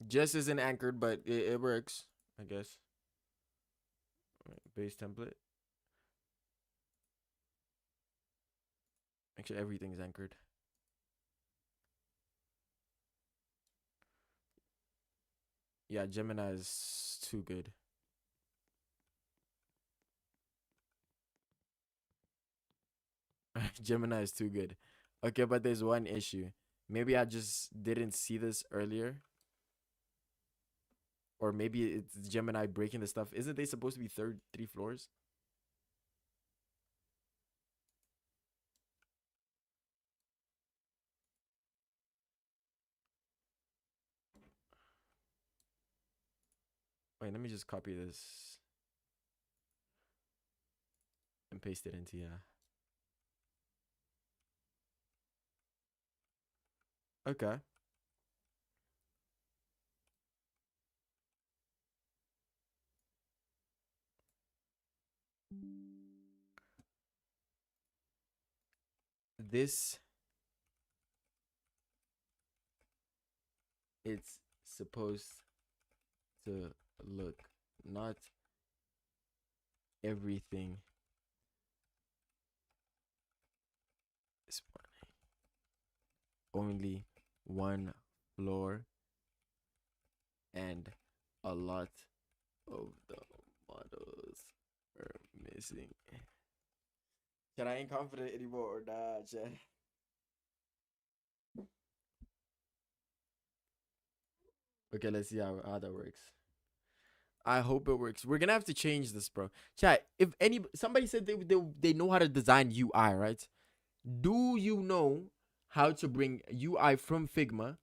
Just isn't anchored, but it works, I guess. Base template. Make sure everything's anchored. Yeah, Gemini is too good. Gemini is too good. Okay, but there's one issue. Maybe I just didn't see this earlier. Or maybe it's Gemini breaking the stuff. Isn't they supposed to be three floors? Wait, let me just copy this and paste it into yeah. Okay. This it's supposed to look. Not everything is only one floor and a lot of the models are missing. Chat, I ain't confident anymore or not, chat. Okay, let's see how that works. I hope it works. We're gonna have to change this, bro. Chat, if somebody said they know how to design UI, right? Do you know how to bring UI from Figma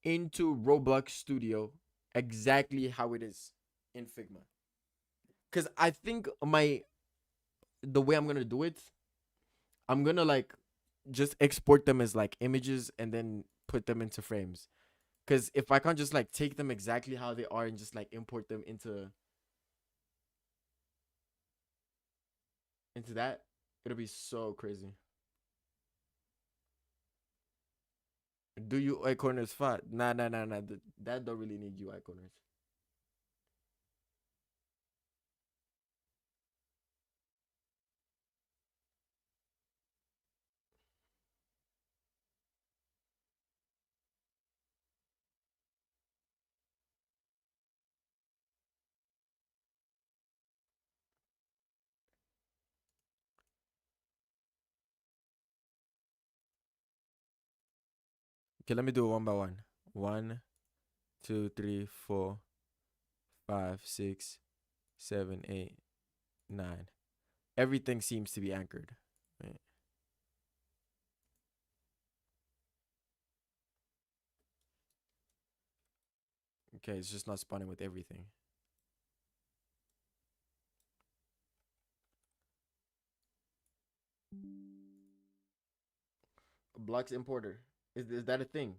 into Roblox Studio exactly how it is in Figma? Because I think the way I'm gonna do it, I'm gonna like just export them as like images and then put them into frames. Because if I can't just like take them exactly how they are and just like import them into that, it'll be so crazy. Do UI corners fat? Nah, nah, nah, nah. That don't really need UI corners. Okay, let me do it one by one. 1, 2, 3, 4, 5, 6, 7, 8, 9. Everything seems to be anchored. Right. Okay, it's just not spawning with everything. Blocks importer. Is that a thing?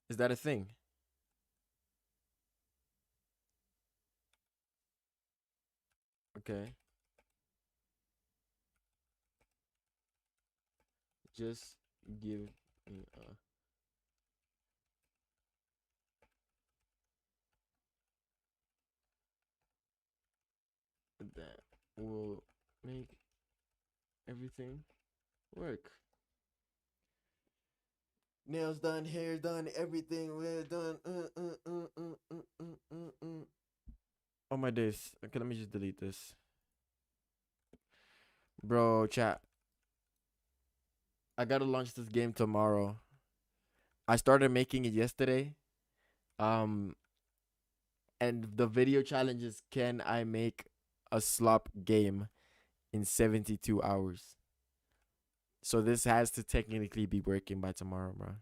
Is that a thing? Okay. Just give me that will make everything work. Nails done, hair done, everything we're done. Oh my days. Okay, let me just delete this. Bro, chat. I gotta launch this game tomorrow. I started making it yesterday. Um, and the video challenge is, can I make a slop game in 72 hours? So this has to technically be working by tomorrow, bro.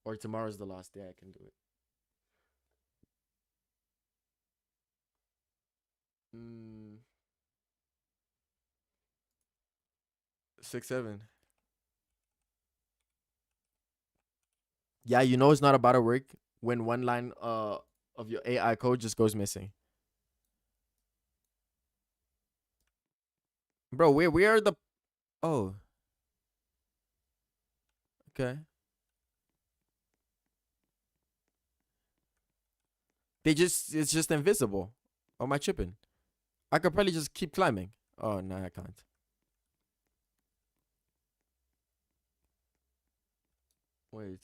Or tomorrow's the last day I can do it. 6, 7. Yeah, you know it's not about to work when one line of your AI code just goes missing. Bro, where are the oh, okay. It's just invisible. Oh, am I tripping? I could probably just keep climbing. Oh no, I can't. Wait.